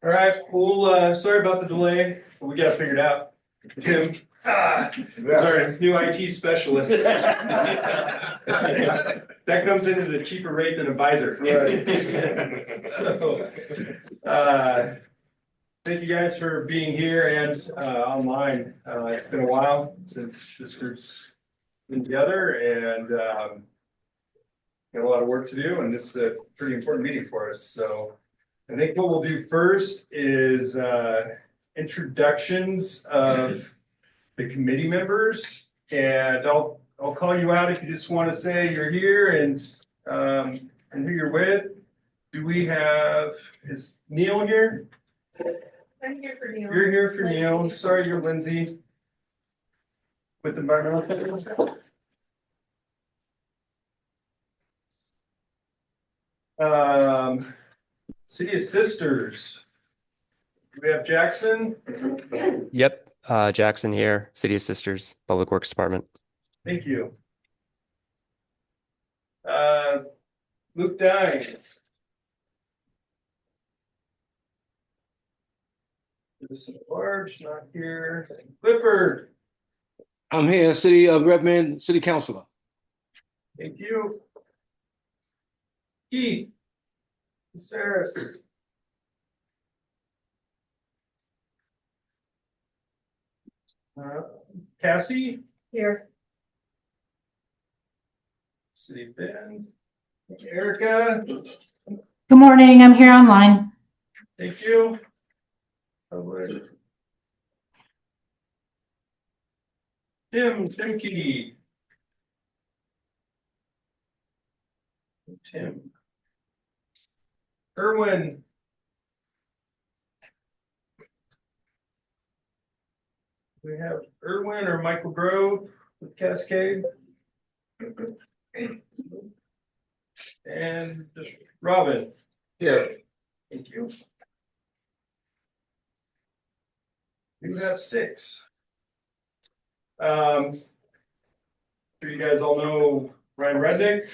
All right, well, sorry about the delay, but we got it figured out. Tim, is our new IT specialist. That comes in at a cheaper rate than advisor. So, thank you guys for being here and online. It's been a while since this group's been together and got a lot of work to do, and this is a pretty important meeting for us. So I think what we'll do first is introductions of the committee members, and I'll call you out if you just want to say you're here and who you're with. Do we have, is Neil here? I'm here for Neil. You're here for Neil. Sorry, you're Lindsay with Environmental Technical. City of Sisters. Do we have Jackson? Yep, Jackson here, City of Sisters, Public Works Department. Thank you. Luke Dines. Citizen at large, not here. Clifford. I'm here, City of Redmond, City Councilor. Thank you. Keith. Saris. Cassie. Here. City Bend. Erica. Good morning, I'm here online. Thank you. Public. Tim Key. Tim. Erwin. We have Erwin or Michael Grove with Cascade. And just Robin. Here. Thank you. You have 6. Sure you guys all know Ryan Reddick,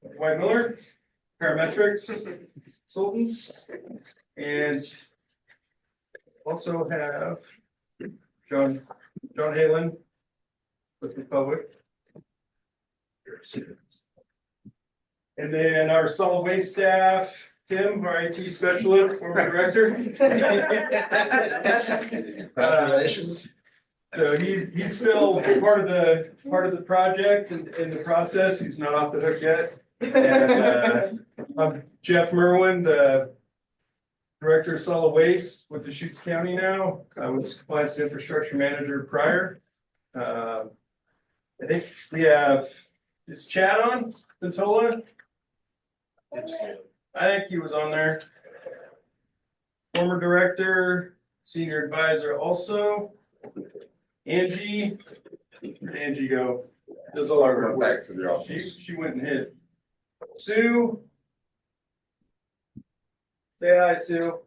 White Miller, Parametrics Consultants, and also have John Halen with Republic. And then our solid waste staff, Tim, our IT specialist, former director. Congratulations. So he's still part of the project and in the process. He's not off the hook yet. And I'm Jeff Merwin, the Director of Solid Waste with Deschutes County now. I was Compliance and Infrastructure Manager prior. I think we have, is Chad on Santola? I think he was on there. Former Director, Senior Advisor also. Angie, where'd Angie go? Does all our work. Back to the office. She went and hid. Sue. Say hi, Sue.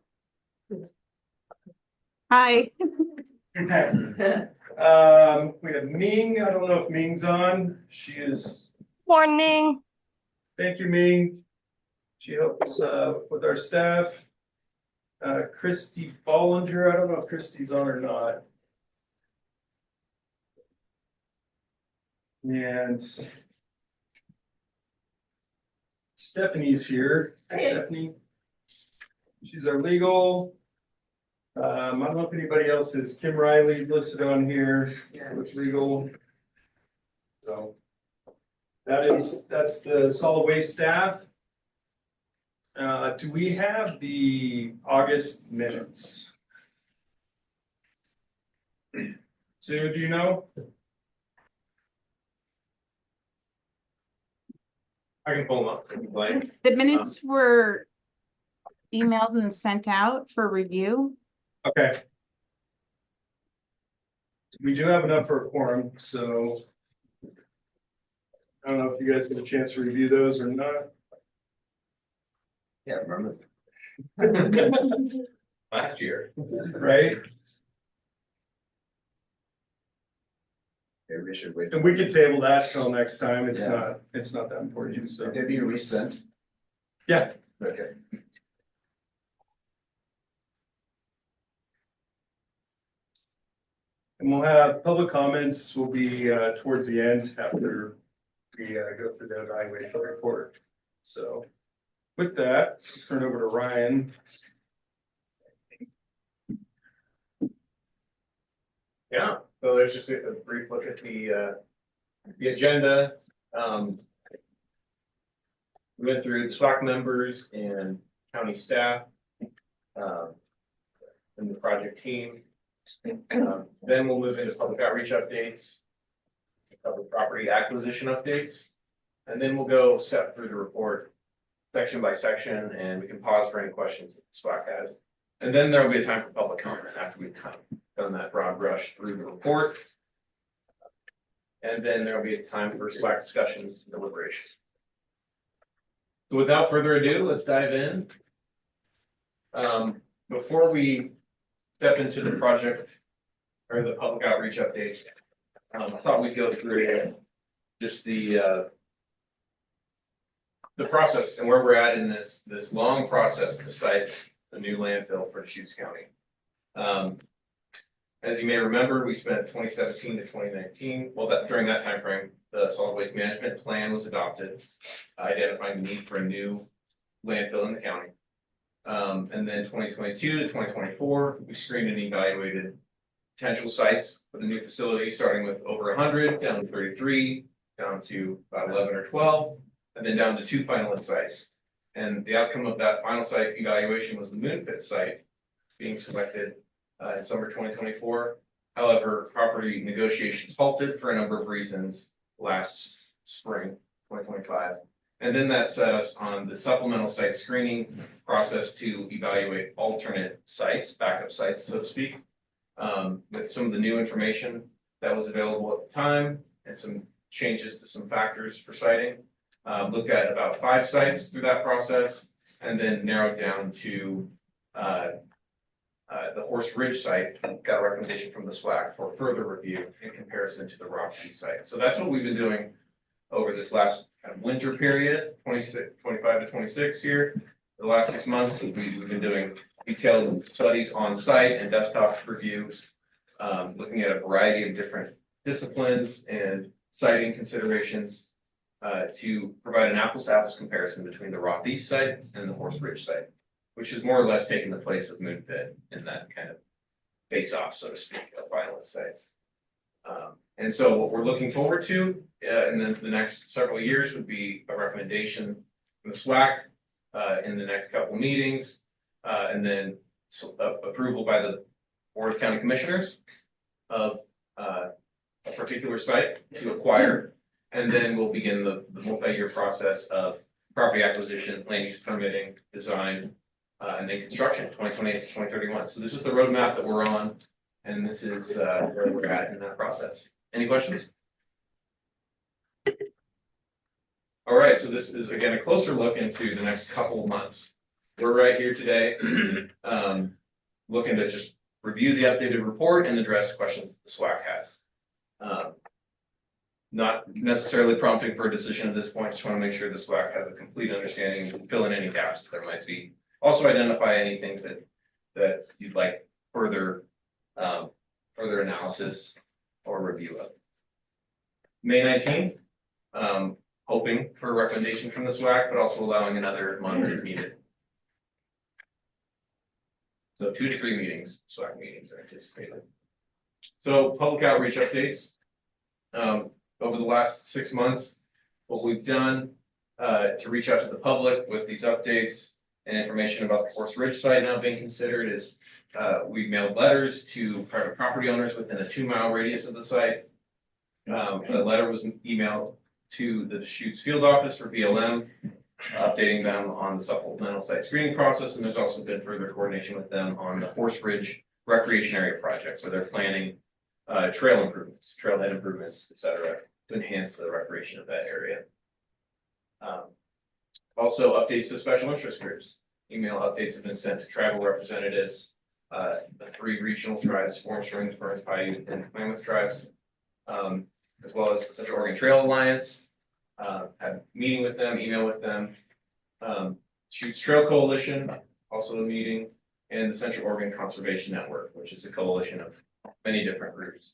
Hi. We have Ming. I don't know if Ming's on. She is. Morning. Thank you, Ming. She helps with our staff. Christy Bollinger. I don't know if Christy's on or not. And Stephanie's here. Hi, Stephanie. She's our legal. I don't know if anybody else is. Kim Riley listed on here with legal. So that's the solid waste staff. Do we have the August minutes? Sue, do you know? I can pull them up. The minutes were emailed and sent out for review. Okay. We do have enough for a quorum, so I don't know if you guys get a chance to review those or not. Yeah, remember last year. Right? Maybe we should wait. And we could table that till next time. It's not that important, so. They'd be resent. Yeah, Okay. And we'll have public comments will be towards the end after we go through the evaluation report. So with that, let's turn it over to Ryan. Yeah, so there's just a brief look at the agenda. We went through the SWAC members and county staff, and the project team. Then we'll move into public outreach updates, public property acquisition updates, and then we'll go step through the report section by section, and we can pause for any questions that SWAC has. And then there'll be a time for public comment after we've kind of done that broad brush through the report. And then there'll be a time for SWAC discussions and deliberations. So without further ado, let's dive in. Before we step into the project or the public outreach updates, I thought we'd go through just the process and where we're at in this long process to site a new landfill for Deschutes County. As you may remember, we spent 2017 to 2019. Well, during that time frame, the solid waste management plan was adopted, identifying the need for a new landfill in the county. And then 2022 to 2024, we screened and evaluated potential sites for the new facility, starting with over 100, down to 33, down to about 11 or 12, and then down to 2 finalist sites. And the outcome of that final site evaluation was the Moonfit site being selected in summer 2024. However, property negotiations halted for a number of reasons last spring 2025. And then that set us on the supplemental site screening process to evaluate alternate sites, backup sites, so to speak, with some of the new information that was available at the time and some changes to some factors for siting. Looked at about 5 sites through that process, and then narrowed down to the Horse Ridge site. Got a recommendation from the SWAC for further review in comparison to the Rock Beach site. So that's what we've been doing over this last kind of winter period, 25 to 26 here. The last 6 months, we've been doing detailed studies on site and desktop reviews, looking at a variety of different disciplines and siting considerations to provide an apples-to-apples comparison between the Rock East site and the Horse Ridge site, which is more or less taking the place of Moonfit in that kind of face-off, so to speak, of finalist sites. And so what we're looking forward to in the next several years would be a recommendation from the SWAC in the next couple meetings, and then approval by the Board of County Commissioners of a particular site to acquire. And then we'll begin the multi-year process of property acquisition, land use permitting, design, and then construction, 2028 to 2031. So this is the roadmap that we're on, and this is where we're at in that process. Any questions? All right, so this is again a closer look into the next couple of months. We're right here today, looking to just review the updated report and address questions that the SWAC has. Not necessarily prompting for a decision at this point. Just want to make sure the SWAC has a complete understanding and fill in any gaps that there might be. Also identify any things that you'd like further analysis or review of. May 19th, hoping for a recommendation from the SWAC, but also allowing another month if needed. So 2 to 3 meetings, SWAC meetings are anticipated. So public outreach updates. Over the last 6 months, what we've done to reach out to the public with these updates and information about the Horse Ridge site now being considered is we mailed letters to private property owners within a 2-mile radius of the site. The letter was emailed to the Deschutes field office for BLM, updating them on the supplemental site screening process, and there's also been further coordination with them on the Horse Ridge recreation area project, where they're planning trail improvements, trailhead improvements, etc., to enhance the recreation of that area. Also, updates to special interest groups. Email updates have been sent to tribal representatives, the 3 regional tribes, Warm Springs, Burns Paiute, and Klamath tribes, as well as the Central Oregon Trail Alliance. Had a meeting with them, email with them. Shoots Trail Coalition, also a meeting, and the Central Oregon Conservation Network, which is a coalition of many different groups.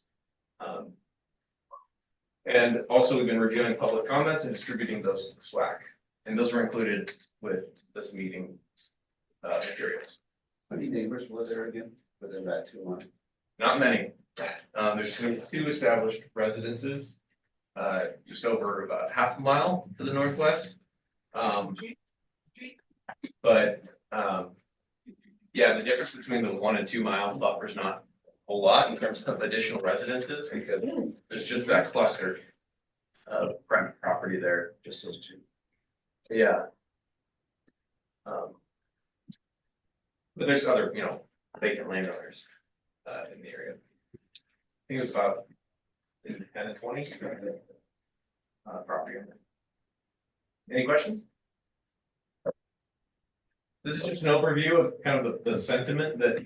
And also, we've been reviewing public comments and distributing those to the SWAC, and those were included with this meeting materials. How many neighbors were there again within that 2 months? Not many. There's 2 established residences, just over about half a mile to the northwest. But yeah, the difference between the 1 and 2 mile buffer is not a whole lot in terms of additional residences, because there's just that cluster of private property there, just those 2. Yeah. But there's other, vacant landowners in the area. I think it was about 10 and 20 property owner. Any questions? This is just an overview of kind of the sentiment that,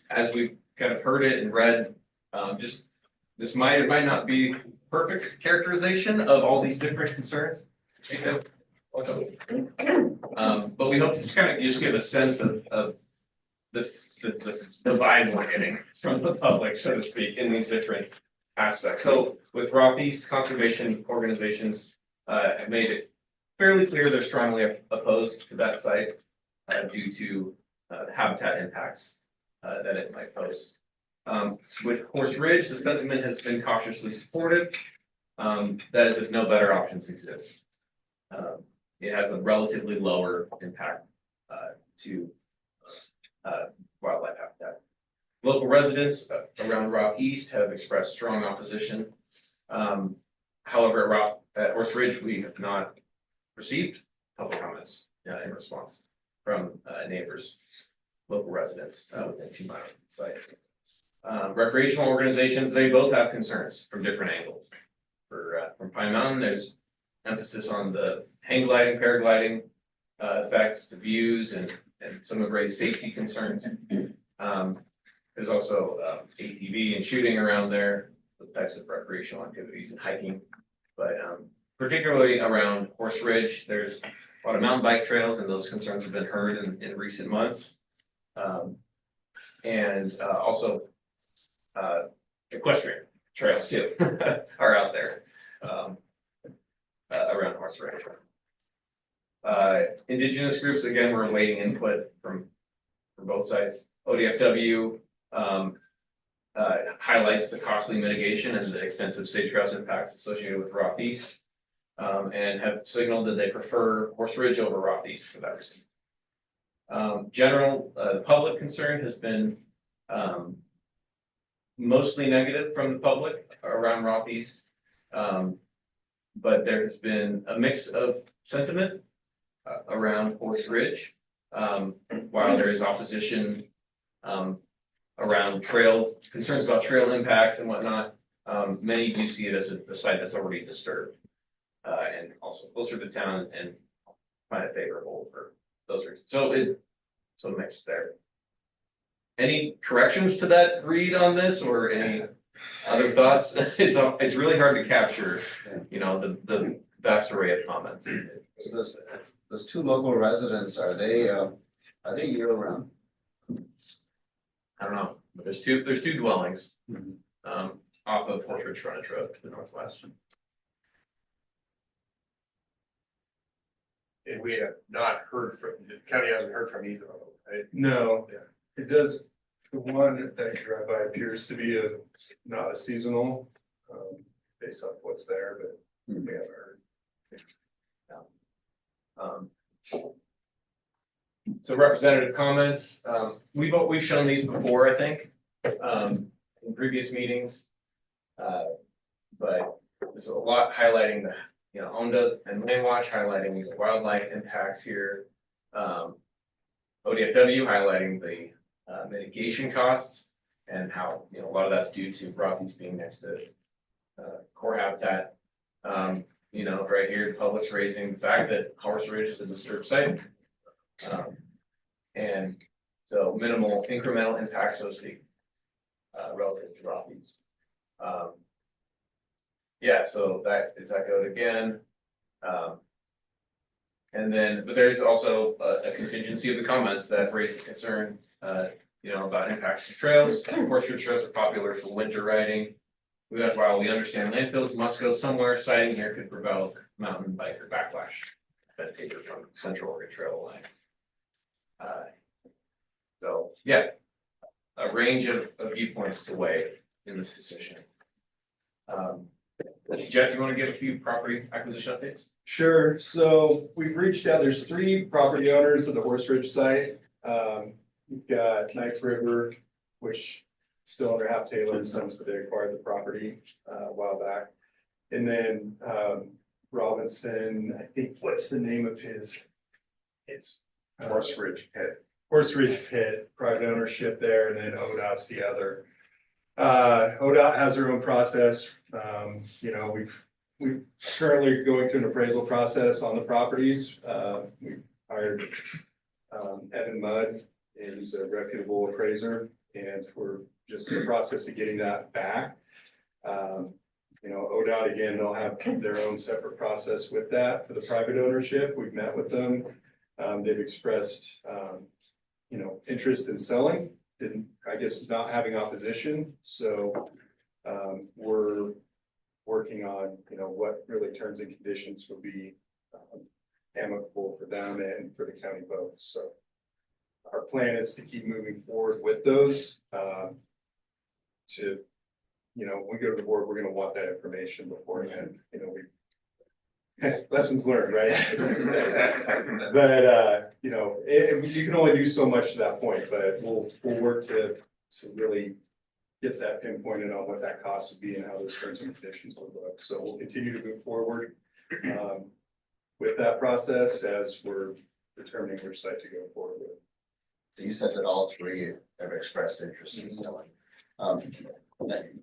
as we've kind of heard it and read, just this might or might not be perfect characterization of all these different concerns. But we hope to kind of just give a sense of the vibe we're getting from the public, so to speak, in these different aspects. So with Roth East, conservation organizations have made it fairly clear they're strongly opposed to that site due to habitat impacts that it might pose. With Horse Ridge, the sentiment has been cautiously supportive. That is if no better options exist. It has a relatively lower impact to wildlife habitat. Local residents around Roth East have expressed strong opposition. However, at Horse Ridge, we have not received public comments in response from neighbors, local residents within 2 miles of the site. Recreational organizations, they both have concerns from different angles. From Pine Mountain, there's emphasis on the hang gliding, paragliding effects, the views, and some have raised safety concerns. There's also ATV and shooting around there, those types of recreational activities and hiking. But particularly around Horse Ridge, there's a lot of mountain bike trails, and those concerns have been heard in recent months. And also equestrian trails too are out there around Horse Ridge. Indigenous groups, again, we're awaiting input from both sides. ODFW highlights the costly mitigation and the extensive sage-grouse impacts associated with Roth East, and have signaled that they prefer Horse Ridge over Roth East for that reason. The public concern has been mostly negative from the public around Roth East, but there has been a mix of sentiment around Horse Ridge. While there is opposition around concerns about trail impacts and whatnot, many do see it as a site that's already disturbed and also closer to town and find it favorable for those reasons. So mixed there. Any corrections to that read on this, or any other thoughts? It's really hard to capture, the vast array of comments. So those 2 local residents, are they year round? I don't know, but there's two dwellings off of Horse Ridge Frontage Road to the northwest. And we have not heard from, the county hasn't heard from either of them, right? No, Yeah. it does, the one that you drive by appears to be not a seasonal, based off what's there, but we haven't heard. So representative comments, we've shown these before, I think, in previous meetings. But there's a lot highlighting the, OMDA and Landwatch highlighting the wildlife impacts here. ODFW highlighting the mitigation costs and how, a lot of that's due to Roth East being next to core habitat. Right here, the public's raising the fact that Horse Ridge is a disturbed site. And so minimal incremental impact, so to speak, relative to Roth East. Yeah, so that is echoed again. And then, but there's also a contingency of the comments that raise the concern, about impacts to trails. Horse Ridge trails are popular for winter riding. While we understand landfills must go somewhere, sighting here could provoke mountain biker backlash that take from Central Oregon Trail lines. So, yeah, a range of viewpoints to weigh in this decision. Jeff, you want to give a few property acquisition updates? Sure, so we've reached out, there's 3 property owners of the Horse Ridge site. We've got Knife River, which is still under Half Taylor and Sons, but they acquired the property a while back. And then Robinson, I think, what's the name of his? It's Horse Ridge Pit. Horse Ridge Pit, private ownership there, and then ODOT's the other. ODOT has their own process. We've currently going through an appraisal process on the properties. We hired Evan Mudd, and he's a reputable appraiser, and we're just in the process of getting that back. ODOT, again, they'll have their own separate process with that for the private ownership. We've met with them. They've expressed, interest in selling, not having opposition. So we're working on, what really terms and conditions will be amicable for them and for the county both. So our plan is to keep moving forward with those. When we go to the board, we're going to want that information beforehand. Lessons learned, right? But you can only do so much to that point, but we'll work to really get that pinpointed on what that cost would be and how those terms and conditions will look. So we'll continue to move forward with that process as we're determining which site to go forward with. So you said that all 3 have expressed interest in selling.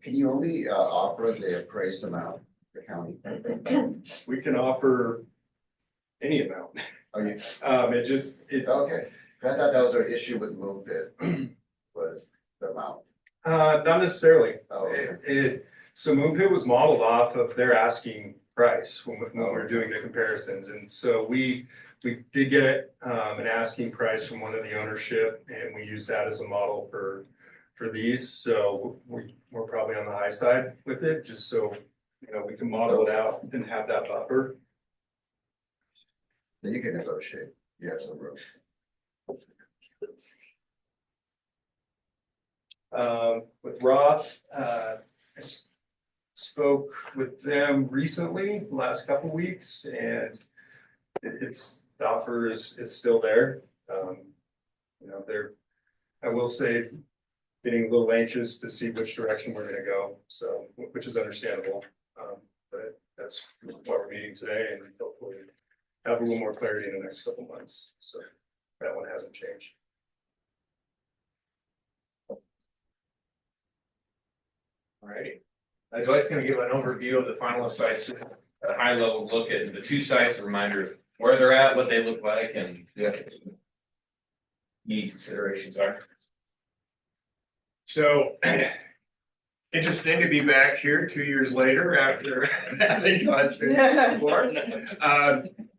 Can you only offer the appraised amount for the county? We can offer any amount. Oh, you, Okay. I thought that was our issue with Move Bid, was the amount. Not necessarily. Oh, okay. So MoonPit was modeled off of their asking price when we were doing the comparisons. And so we did get an asking price from one of the ownership, and we used that as a model for these. So we're probably on the high side with it, just so we can model it out and have that buffer. Then you can negotiate. You have some room. With Roth, spoke with them recently, last couple weeks, and the offer is still there. I will say, getting a little anxious to see which direction we're gonna go, so, which is understandable. But that's why we're meeting today, and hopefully have a little more clarity in the next couple months, so that one hasn't changed. Alrighty. Dwight's going to give an overview of the finalist sites, a high level look at the 2 sites, a reminder of where they're at, what they look like, and key considerations are. So interesting to be back here 2 years later after having gone through this before.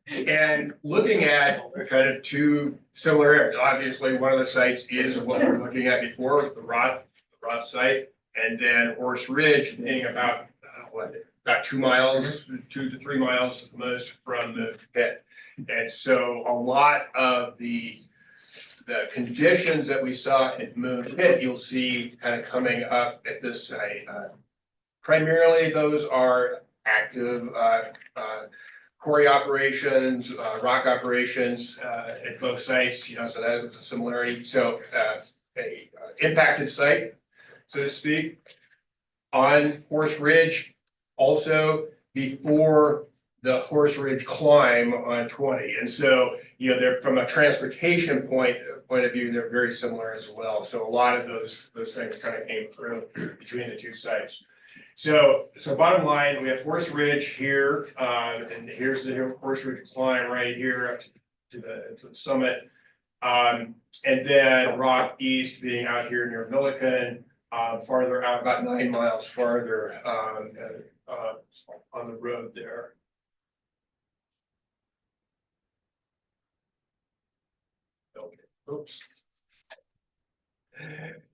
And looking at kind of 2 similar areas. Obviously, one of the sites is what we were looking at before, the Roth site. And then Horse Ridge being about 2 miles, 2 to 3 miles at the most from the pit. And so a lot of the conditions that we saw at Moon Pit, you'll see kind of coming up at this site. Primarily, those are active quarry operations, rock operations at both sites. So that is a similarity. So a impacted site, so to speak, on Horse Ridge, also before the Horse Ridge climb on 20. And so, they're from a transportation point of view, they're very similar as well. So a lot of those things kind of came through between the 2 sites. So bottom line, we have Horse Ridge here, and here's the Horse Ridge climb right here up to the summit. And then Rock East being out here near Milliken. Farther out, about 9 miles farther on the road there. Oops.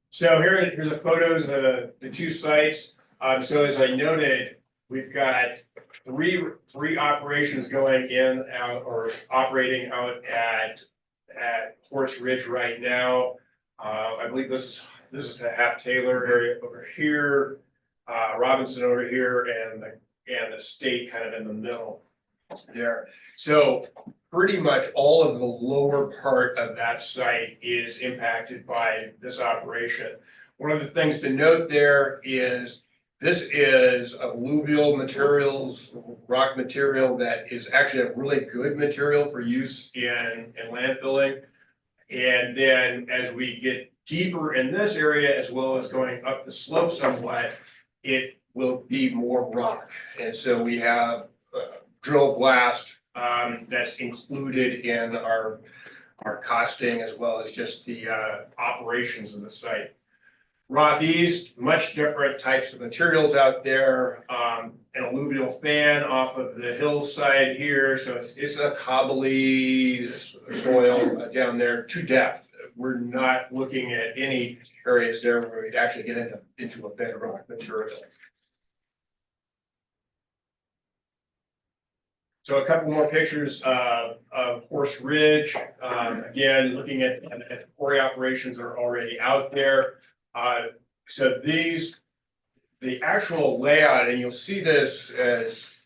So here's a photos of the two sites. So as I noted, we've got three operations going in, out, or operating out at Horse Ridge right now. I believe this is the Hap Taylor area over here, Robinson over here, and the state kind of in the middle there. So pretty much all of the lower part of that site is impacted by this operation. One of the things to note there is this is alluvial materials, rock material that is actually a really good material for use in landfilling. And then as we get deeper in this area, as well as going up the slope somewhat, it will be more rock. And so we have drill blast that's included in our costing, as well as just the operations of the site. Roth East, much different types of materials out there. An alluvial fan off of the hillside here, so it's a cobbly soil down there to depth. We're not looking at any areas there where we'd actually get into a bedrock material. So a couple more pictures of Horse Ridge. Again, looking at the quarry operations that are already out there. So the actual layout, and you'll see this as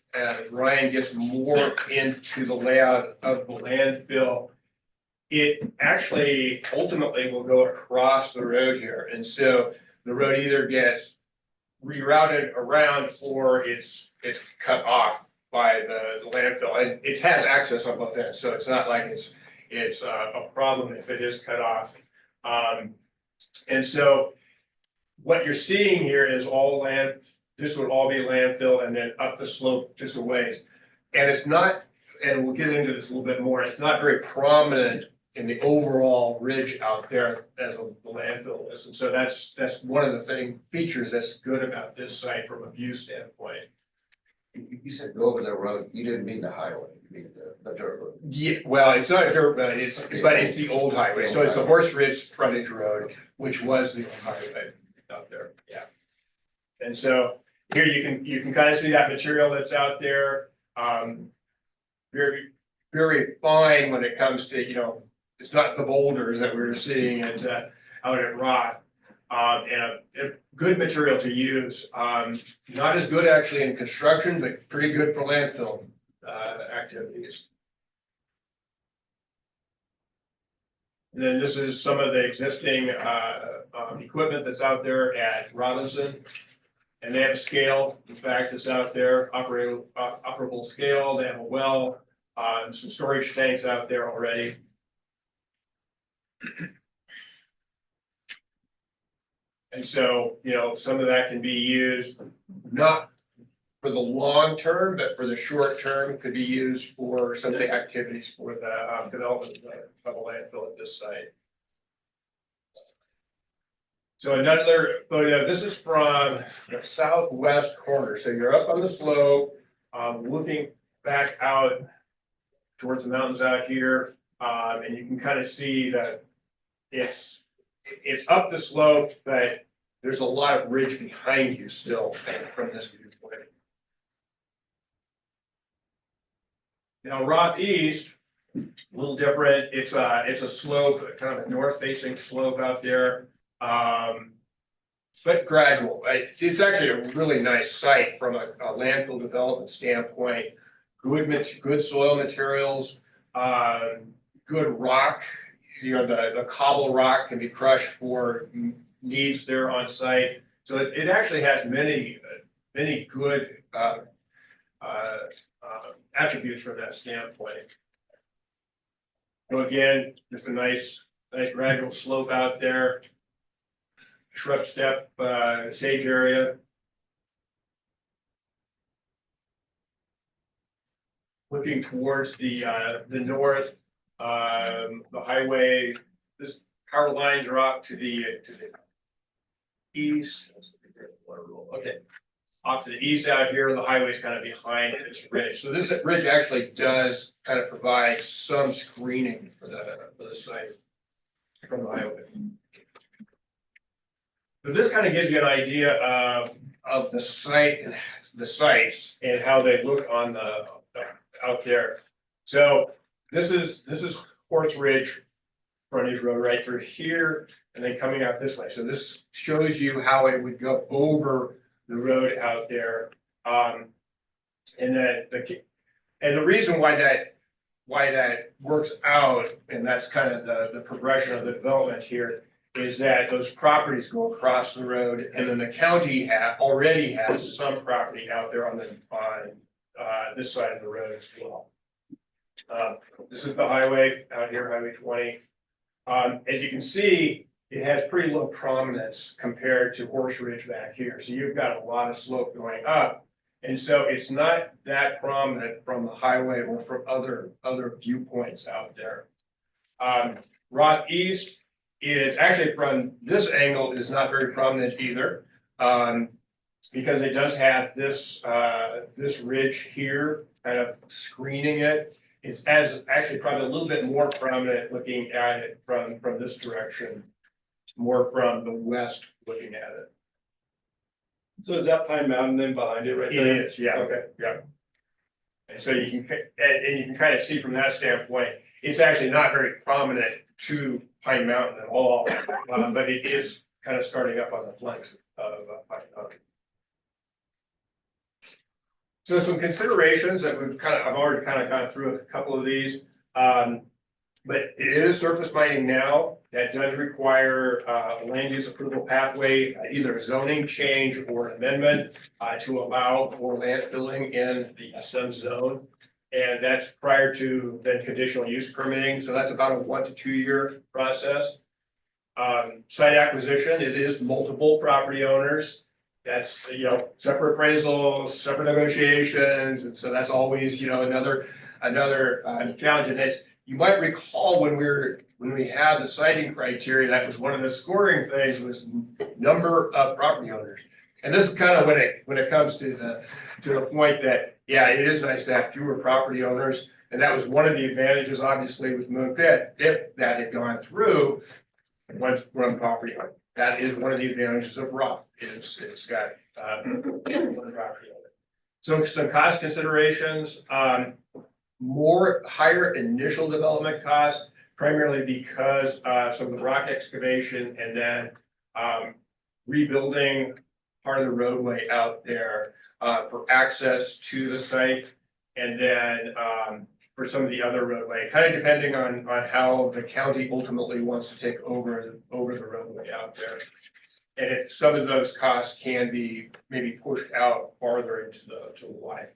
Ryan gets more into the layout of the landfill, it actually ultimately will go across the road here. And so the road either gets rerouted around or it's cut off by the landfill. And it has access on both ends, so it's not like it's a problem if it is cut off. And so what you're seeing here is all land, this would all be landfill, and then up the slope just a ways. And it's not, and we'll get into this a little bit more, it's not very prominent in the overall ridge out there as the landfill is. And so that's one of the features that's good about this site from a view standpoint. You said go over the road, you didn't mean the highway, you mean the dirt road. Yeah, well, it's not a dirt road, it's the old highway. So it's the Horse Ridge frontage road, which was the old highway out there. Yeah. And so here you can kind of see that material that's out there. Very, very fine when it comes to, it's not the boulders that we were seeing out at Roth. And a good material to use. Not as good actually in construction, but pretty good for landfill activities. And then this is some of the existing equipment that's out there at Robinson. And they have a scale, in fact, it's out there, operable scale. They have a well, some storage tanks out there already. And so, some of that can be used not for the long term, but for the short term, could be used for some of the activities for the development of a landfill at this site. So another photo, this is from the southwest corner. So you're up on the slope, looking back out towards the mountains out here, and you can kind of see that it's up the slope, but there's a lot of ridge behind you still from this viewpoint. Now Roth East, a little different. It's a slope, kind of a north-facing slope out there, but gradual. It's actually a really nice site from a landfill development standpoint. Good soil materials, good rock. The cobble rock can be crushed for needs there on site. So it actually has many good attributes from that standpoint. So again, just a nice gradual slope out there. Shrub step, sage area. Looking towards the north, the highway, this power lines are off to the east. Okay, off to the east out here, the highway's kind of behind this ridge. So this ridge actually does kind of provide some screening for the site. from the highway. So this kind of gives you an idea of the sites and how they look on the out there. So this is Quartz Ridge frontage road right through here and then coming out this way. So this shows you how it would go over the road out there. And then the reason why that works out, and that's kind of the progression of the development here, is that those properties go across the road, and then the county already has some property out there on this side of the road as well. This is the highway out here, Highway 20. As you can see, it has pretty low prominence compared to Horse Ridge back here. So you've got a lot of slope going up. And so it's not that prominent from the highway or from other viewpoints out there. Roth East is actually, from this angle, is not very prominent either. Because it does have this ridge here kind of screening it. It's actually probably a little bit more prominent looking at it from this direction, more from the west looking at it. So is that Pine Mountain then behind it right It there? is, yeah. Okay. Yeah. And so you can kind of see from that standpoint, it's actually not very prominent to Pine Mountain at all, but it is kind of starting up on the flanks of Pine Mountain. So some considerations that I've already kind of gone through a couple of these. But it is surface mining now. That does require a land use approval pathway, either a zoning change or an amendment to allow for land filling in the SM zone. And that's prior to then conditional use permitting. So that's about a 1 to 2 year process. Site acquisition, it is multiple property owners. That's, separate appraisals, separate negotiations. And so that's always, another challenge. And it's, you might recall when we had the siting criteria, that was one of the scoring things was number of property owners. And this is kind of when it comes to the point that, yeah, it is nice to have fewer property owners. And that was one of the advantages, obviously, with Moon Pit. If that had gone through, one property owner. That is one of the advantages of Roth. It's got one property owner. So some cost considerations. Higher initial development costs, primarily because some of the rock excavation and then rebuilding part of the roadway out there for access to the site, and then for some of the other roadway, kind of depending on how the county ultimately wants to take over the roadway out there. And if some of those costs can be maybe pushed out farther into the life.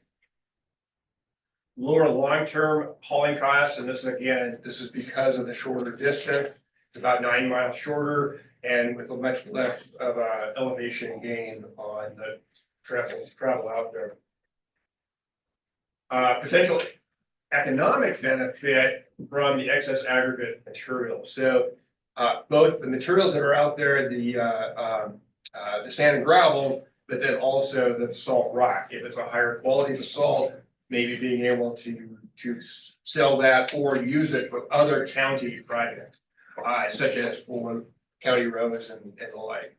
Lower long-term hauling costs, and this is because of the shorter distance. It's about 9 miles shorter, and with a much less of a elevation gain on the travel out there. Potential economic benefit from the excess aggregate material. So both the materials that are out there, the sand and gravel, but then also the basalt rock. If it's a higher quality basalt, maybe being able to sell that or use it for other county projects, such as for county roads and the like.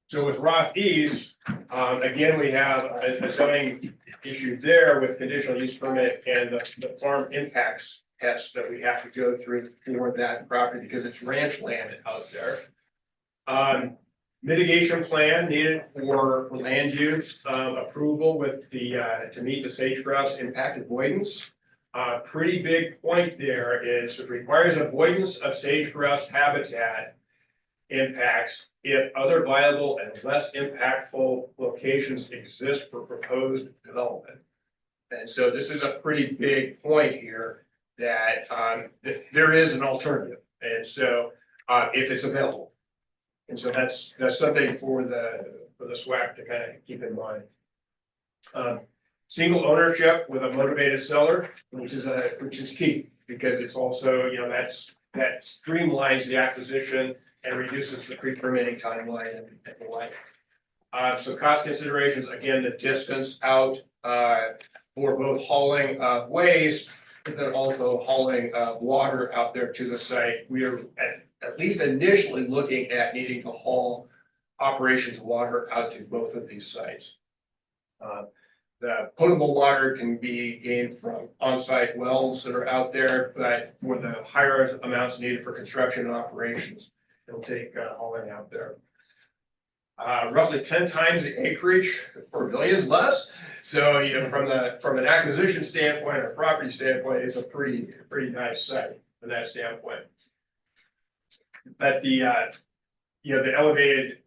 So with Roth East, again, we have a zoning issue there with conditional use permit and the farm impacts test that we have to go through for that property because it's ranch land out there. Mitigation plan needed for land use approval with to meet the sage-grouse impact avoidance. Pretty big point there is it requires avoidance of sage-grouse habitat impacts if other viable and less impactful locations exist for proposed development. And so this is a pretty big point here that there is an alternative. And so if it's available. And so that's something for the SWAC to kind of keep in mind. Single ownership with a motivated seller, which is key because it's also, that streamlines the acquisition and reduces the pre-permitting timeline and the like. So cost considerations, again, the distance out for both hauling of waste but then also hauling water out there to the site. We are at least initially looking at needing to haul operations water out to both of these sites. The potable water can be gained from on-site wells that are out there, but for the higher amounts needed for construction and operations, it'll take hauling out there. Roughly 10 times the acreage for millions less. So, you know, from an acquisition standpoint or property standpoint, it's a pretty nice site from that standpoint. But the elevated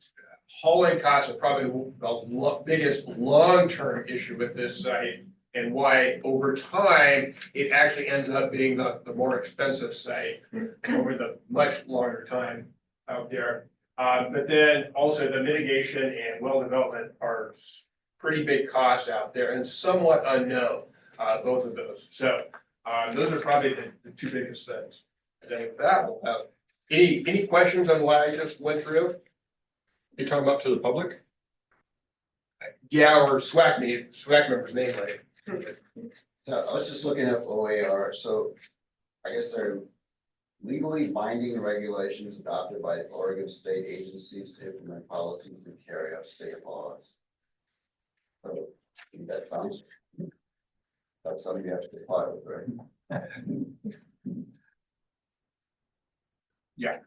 hauling costs are probably the biggest long-term issue with this site, and why over time, it actually ends up being the more expensive site over the much longer time out there. But then also the mitigation and well development are pretty big costs out there and somewhat unknown, both of those. So those are probably the two biggest things. I think with that, any questions on what I just went through? You're talking about to the public? Yeah, or SWAC members mainly. So I was just looking up OAR, so I guess they're legally binding regulations adopted by Oregon state agencies to implement policies and carry out state laws. So that sounds, that's something you have to comply with, right? Yeah.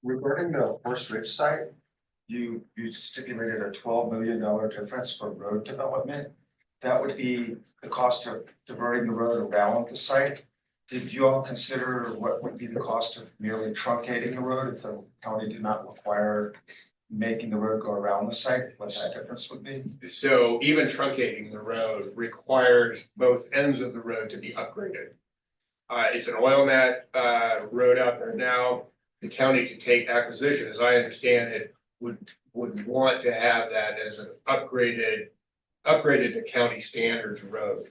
Regarding the Horse Ridge site, you stipulated a $12 million difference for road development. That would be the cost of diverting the road around the site. Did you all consider what would be the cost of merely truncating the road if the county did not require making the road go around the site? What that difference would be? So even truncating the road requires both ends of the road to be upgraded. It's an oil mat road out there now. The county to take acquisition, as I understand it, would want to have that as an upgraded to county standards road.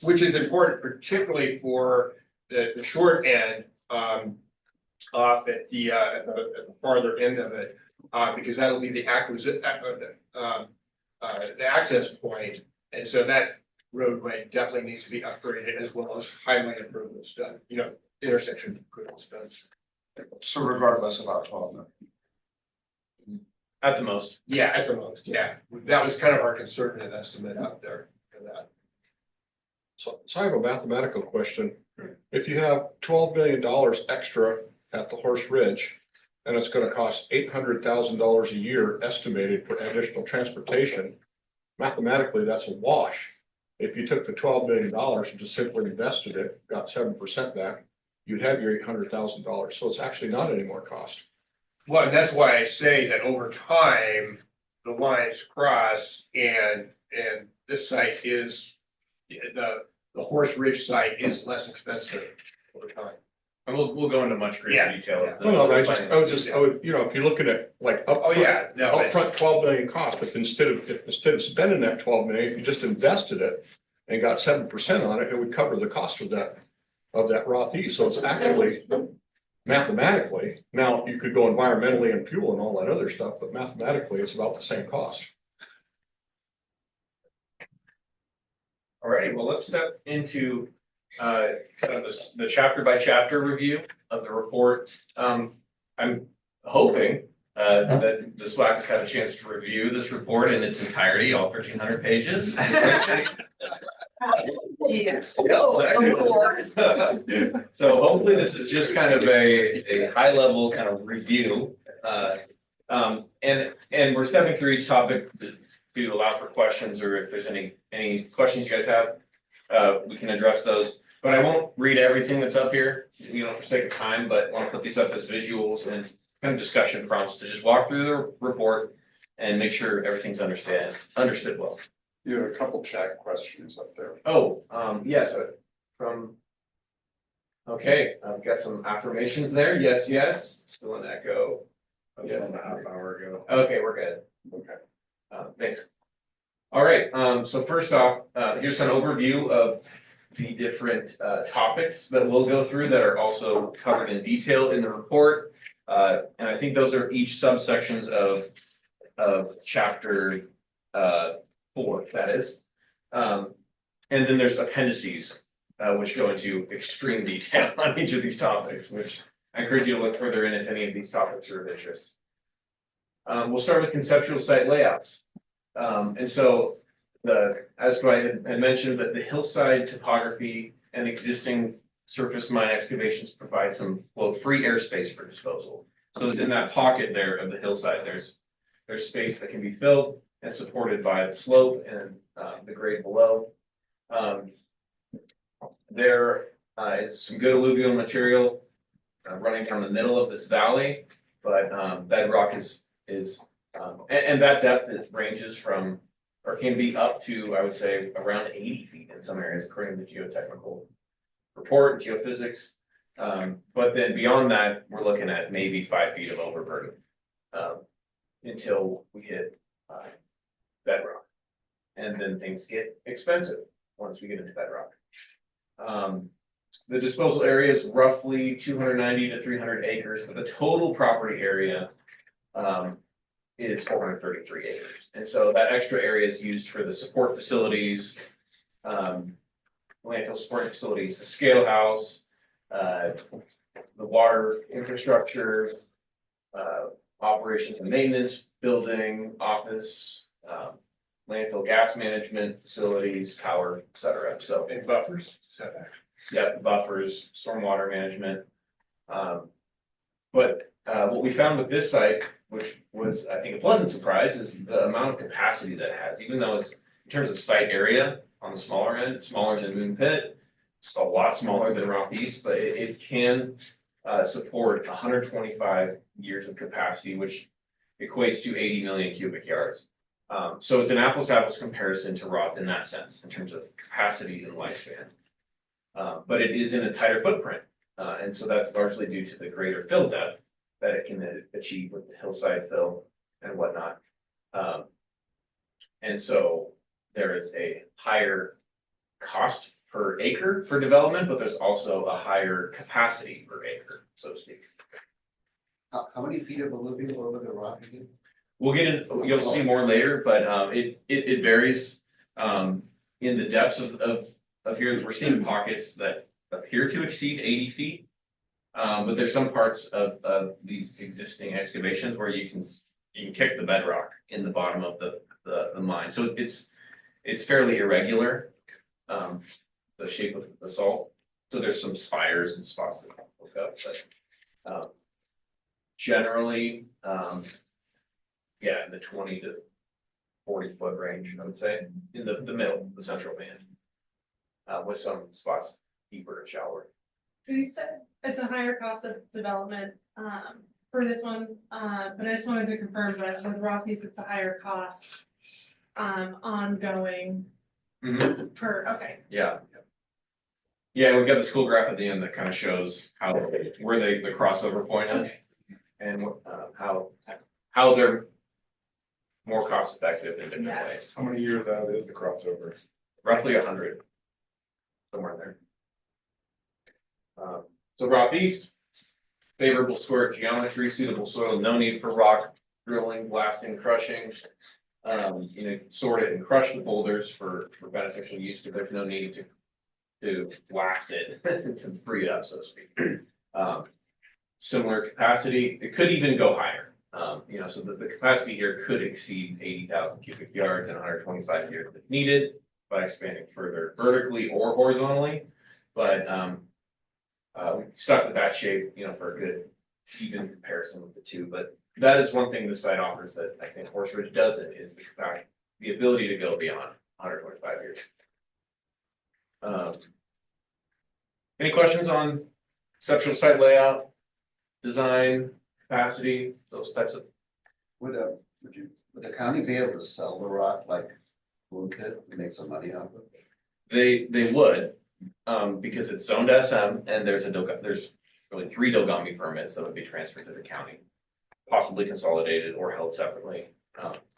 Which is important particularly for the short end off at the farther end of it, because that'll be the access point, and so that roadway definitely needs to be upgraded as well as highway improvements done. You know, intersection improvements done. So regardless, about 12 million. At the most. Yeah, at the most, yeah. That was kind of our conservative estimate out there for that. So I have a mathematical question. If you have $12 million extra at the Horse Ridge, and it's gonna cost $800,000 a year estimated for additional transportation, mathematically, that's a wash. If you took the $12 million and just simply invested it, got 7% back, you'd have your $800,000. So it's actually not any more cost. Well, and that's why I say that over time, the lines cross and this site is, the Horse Ridge site is less expensive over time. And we'll go into much greater Yeah, detail. yeah. Well, no, I would, you know, if you're looking at like Oh, yeah, no. upfront 12 million cost, if instead of spending that 12 million, if you just invested it and got 7% on it, it would cover the cost of that Roth E. So it's actually mathematically, now you could go environmentally and fuel and all that other stuff, but mathematically it's about the same cost. All righty, well, let's step into kind of the chapter by chapter review of the report. I'm hoping that the SWAC has had a chance to review this report in its entirety, all 1,300 pages. Yeah. No, Of course. So hopefully this is just kind of a high level kind of review. And we're stepping through each topic to allow for questions, or if there's any questions you guys have, we can address those. But I won't read everything that's up here, you know, for sake of time, but want to put these up as visuals and kind of discussion prompts to just walk through the report and make sure everything's understood well. You have a couple chat questions up there. Oh, yes, okay, I've got some affirmations there. Yes, still an echo. Yes, a half hour ago. okay, we're good. Okay. Thanks. All right, so first off, here's an overview of the different topics that we'll go through that are also covered in detail in the report. And I think those are each subsections of chapter 4, that is. And then there's appendices, which go into extreme detail on each of these topics, which I encourage you to look further in if any of these topics are of interest. We'll start with conceptual site layouts. And so as Dwight had mentioned, that the hillside topography and existing surface mine excavations provide some free airspace for disposal. So in that pocket there of the hillside, there's space that can be filled and supported by the slope and the grade below. There is some good alluvial material running down the middle of this valley, but bedrock is and that depth ranges from, or can be up to, I would say, around 80 feet in some areas, according to the geotechnical report, geophysics. But then beyond that, we're looking at maybe 5 feet of overburden until we hit bedrock. And then things get expensive once we get into bedrock. The disposal area is roughly 290 to 300 acres, but the total property area is 433 acres. And so that extra area is used for the support facilities, landfill supporting facilities, the scale house, the water infrastructure, operations and maintenance building, office, landfill gas management facilities, power, et cetera. So And buffers, setback. yeah, buffers, stormwater management. But what we found with this site, which was, I think, a pleasant surprise, is the amount of capacity that it has. Even though it's, in terms of site area, on the smaller end, smaller than Moon Pit, it's a lot smaller than Rock East, but it can support 125 years of capacity, which equates to 80 million cubic yards. So it's an apples to apples comparison to Roth in that sense, in terms of capacity and lifespan. But it is in a tighter footprint. And so that's largely due to the greater fill depth that it can achieve with the hillside fill and whatnot. And so there is a higher cost per acre for development, but there's also a higher capacity per acre, so to speak. How many feet of alluvial over the rock again? We'll get in, you'll see more later, but it varies in the depths of here. We're seeing pockets that appear to exceed 80 feet. But there's some parts of these existing excavations where you can kick the bedrock in the bottom of the mine. So it's fairly irregular, the shape of the salt. So there's some spires and spots that look up, but generally, yeah, in the 20 to 40 foot range, I would say, in the middle, the central band, with some spots deeper and shallower. So you said it's a higher cost of development, for this one, but I just wanted to confirm that with Rockies, it's a higher cost, ongoing per, okay. Yeah. Yeah, we've got the school graph at the end that kind of shows where the crossover point is and how they're more cost effective in different Yeah. ways. How many years out is the crossover? Roughly 100, somewhere there. So Rock East, favorable square geometry, suitable soil, no need for rock drilling, blasting, crushing. Sort it and crush the boulders for beneficial use, but there's no need to blast it to free it up, so to speak. Similar capacity, it could even go higher. So the capacity here could exceed 80,000 cubic yards in 125 years if needed by expanding further vertically or horizontally. But we stuck with that shape, for a good even comparison with the two. But that is one thing the site offers that I think Horse Ridge doesn't, is the capacity, the ability to go beyond 125 years. Any questions on conceptual site layout, design, capacity, those types of? Would the county be able to sell the rock like Moon Pit and make some money off of it? They would, because it's zoned SM and there's really 3 Dogami permits that would be transferred to the county, possibly consolidated or held separately.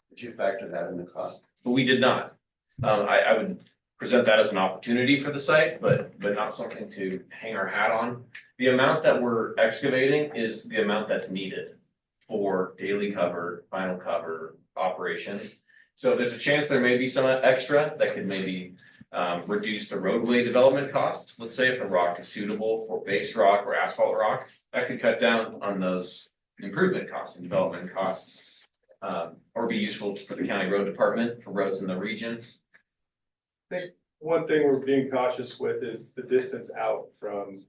Did you factor that in the cost? But we did not. I would present that as an opportunity for the site, but not something to hang our hat on. The amount that we're excavating is the amount that's needed for daily cover, final cover operations. So there's a chance there may be some extra that could maybe reduce the roadway development costs. Let's say if the rock is suitable for base rock or asphalt rock, that could cut down on those improvement costs and development costs. Or be useful for the county road department for roads in the region. One thing we're being cautious with is the distance out from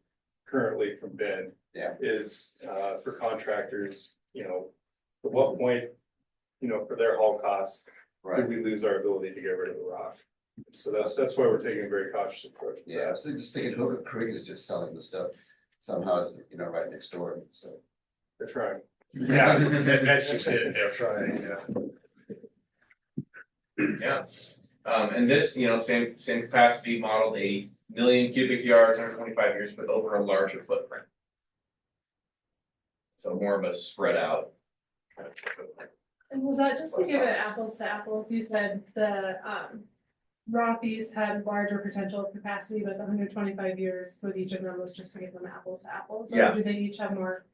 currently from Bend. Yeah. Is for contractors, at what point, for their haul costs, do Right, we lose our ability to get rid of the rock? So that's why we're taking a very cautious approach. yeah, so just thinking Hooker Creek is just selling the stuff somehow, right next door, so. They're trying. Yeah, that's just it, they're trying, yeah. Yeah. And this, same capacity modeled 80 million cubic yards, 125 years, but over a larger footprint. So more of a spread out. kind of footprint. And was that just to give it apples to apples? You said the Rothy's had larger potential capacity, but the 125 years with each of them was just to give them apples to apples. Yeah. Or do they each have more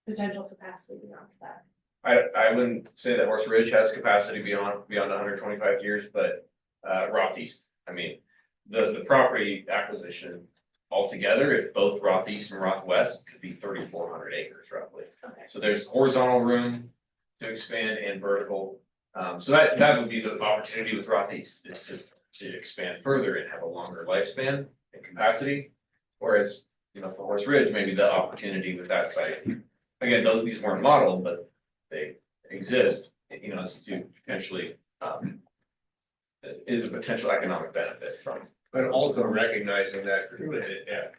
potential capacity beyond that? I wouldn't say that Horse Ridge has capacity beyond 125 years, but Rothy's, I mean, the property acquisition altogether, if both Rothy's and Rothwest could be 3,400 acres roughly. Okay. So there's horizontal room to expand and vertical. So that would be the opportunity with Rothy's is to expand further and have a longer lifespan and capacity. Whereas, for Horse Ridge, maybe the opportunity with that site, again, these weren't modeled, but they exist, is to potentially, is a potential economic benefit from. But also recognizing that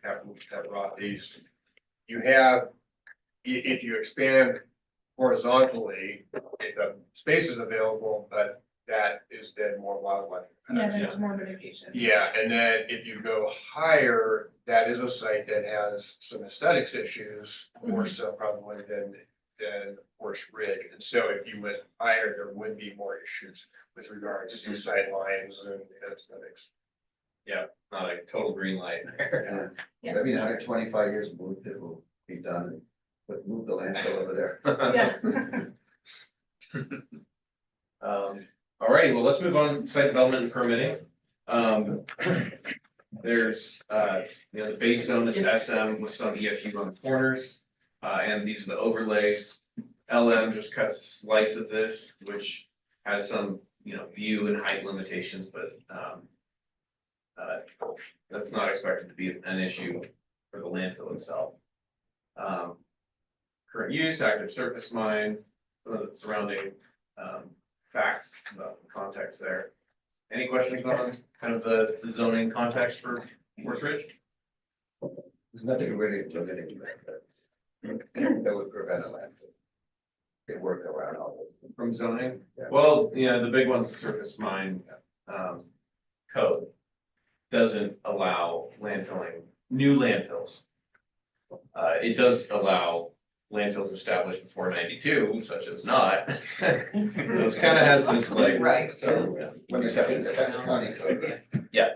at Rothy's, you have, if you expand horizontally, if the space is available, but that is then more wildlife. Yeah, there's more mitigation. Yeah, and then if you go higher, that is a site that has some aesthetics issues, more so probably than Horse Ridge. And so if you went higher, there would be more issues with regards to sight lines and aesthetics. Not a total green light there. Yeah. Maybe in 125 years, move it will be done, but move the landfill over there. Yeah. All righty, well, let's move on to site development and permitting. There's, the base zone is SM with some EFU on the corners. And these are the overlays. LM just cuts a slice of this, which has some, view and height limitations, but, that's not expected to be an issue for the landfill itself. Current use, active surface mine, some of the surrounding, facts about the context there. Any questions on kind of the zoning context for Horse Ridge? There's nothing really limiting that would prevent a landfill. They work around all this. From zoning? Yeah. Well, the big one's the surface mine, code. Doesn't allow landfilling, new landfills. It does allow landfills established before 92, such as not. So it's kind of has this like. Right. So when it's that's a county code. Yeah.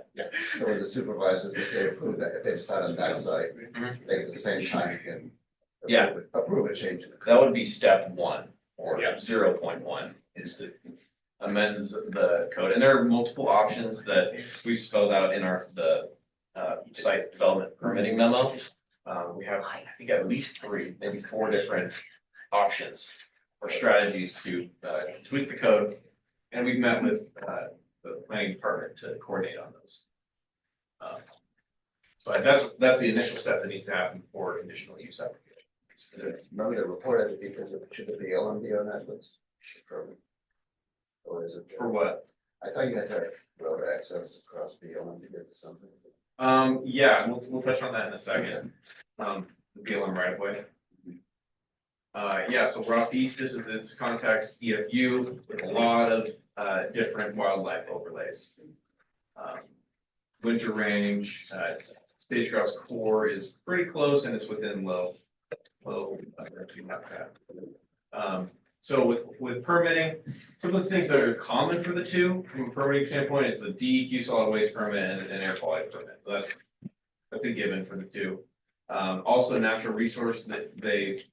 So with the supervisors, if they approve that, if they decide on that site, Mhm. they at the same time can. Yeah. Approve a change. in the code. That would be step one or Yeah. 0.1 is to amend the code. And there are multiple options that we spelled out in the site development permitting memo. We have, I think, at least 3, maybe 4 different options or strategies to tweak the code. And we've met with the planning department to coordinate on those. But that's the initial step that needs to happen for conditional use application. Remember the report had to be, because it should be LMD on that list? Or is it? For what? I thought you had to have road access across the LMD or something. Yeah, we'll touch on that in a second. The BLM right away. Yeah, so Rothy's, this is its context EFU with a lot of different wildlife overlays. Winter range, sage grouse core is pretty close and it's within low. So with permitting, some of the things that are common for the two from a permitting standpoint is the DEQ solid waste permit and air quality permit. So that's a given for the two. Also natural resource that they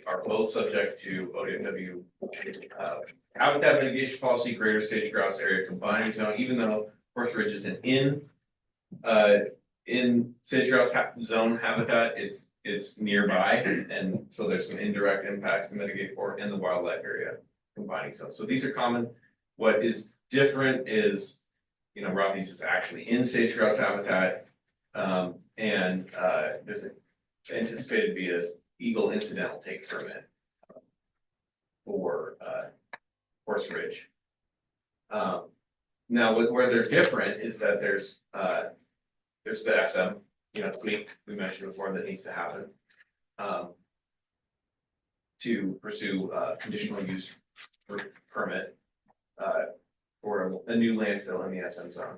are both subject to ODFW habitat mitigation policy, greater sage grouse area combining zone, even though Horse Ridge isn't in sage grouse zone habitat, it's nearby, and so there's some indirect impacts to mitigate for in the wildlife area combining zone. So these are common. What is different is, Rothy's is actually in sage grouse habitat, and there's anticipated to be a eagle incidental take permit for Horse Ridge. Now, where they're different is that there's the SM, tweak we mentioned before that needs to happen to pursue conditional use permit for a new landfill in the SM zone.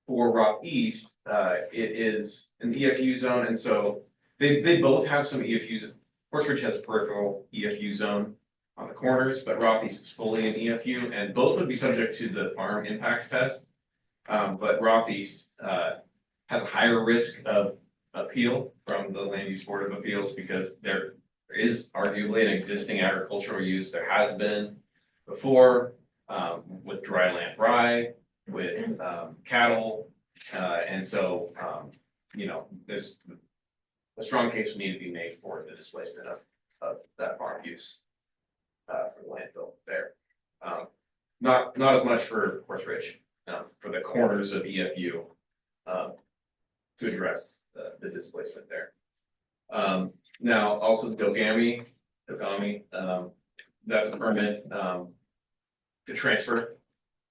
For Roth East, it is an EFU zone, and so they both have some EFUs. Horse Ridge has peripheral EFU zone on the corners, but Roth East is fully an EFU, and both would be subject to the farm impacts test. But Roth East has a higher risk of appeal from the Land Use Board of Appeals because there is arguably an existing agricultural use. There has been before with dry land rye, with cattle, and so there's a strong case would need to be made for the displacement of that farm use for the landfill there. Not as much for Horse Ridge, for the corners of EFU to address the displacement there. Now also Dogami, that's a permit to transfer.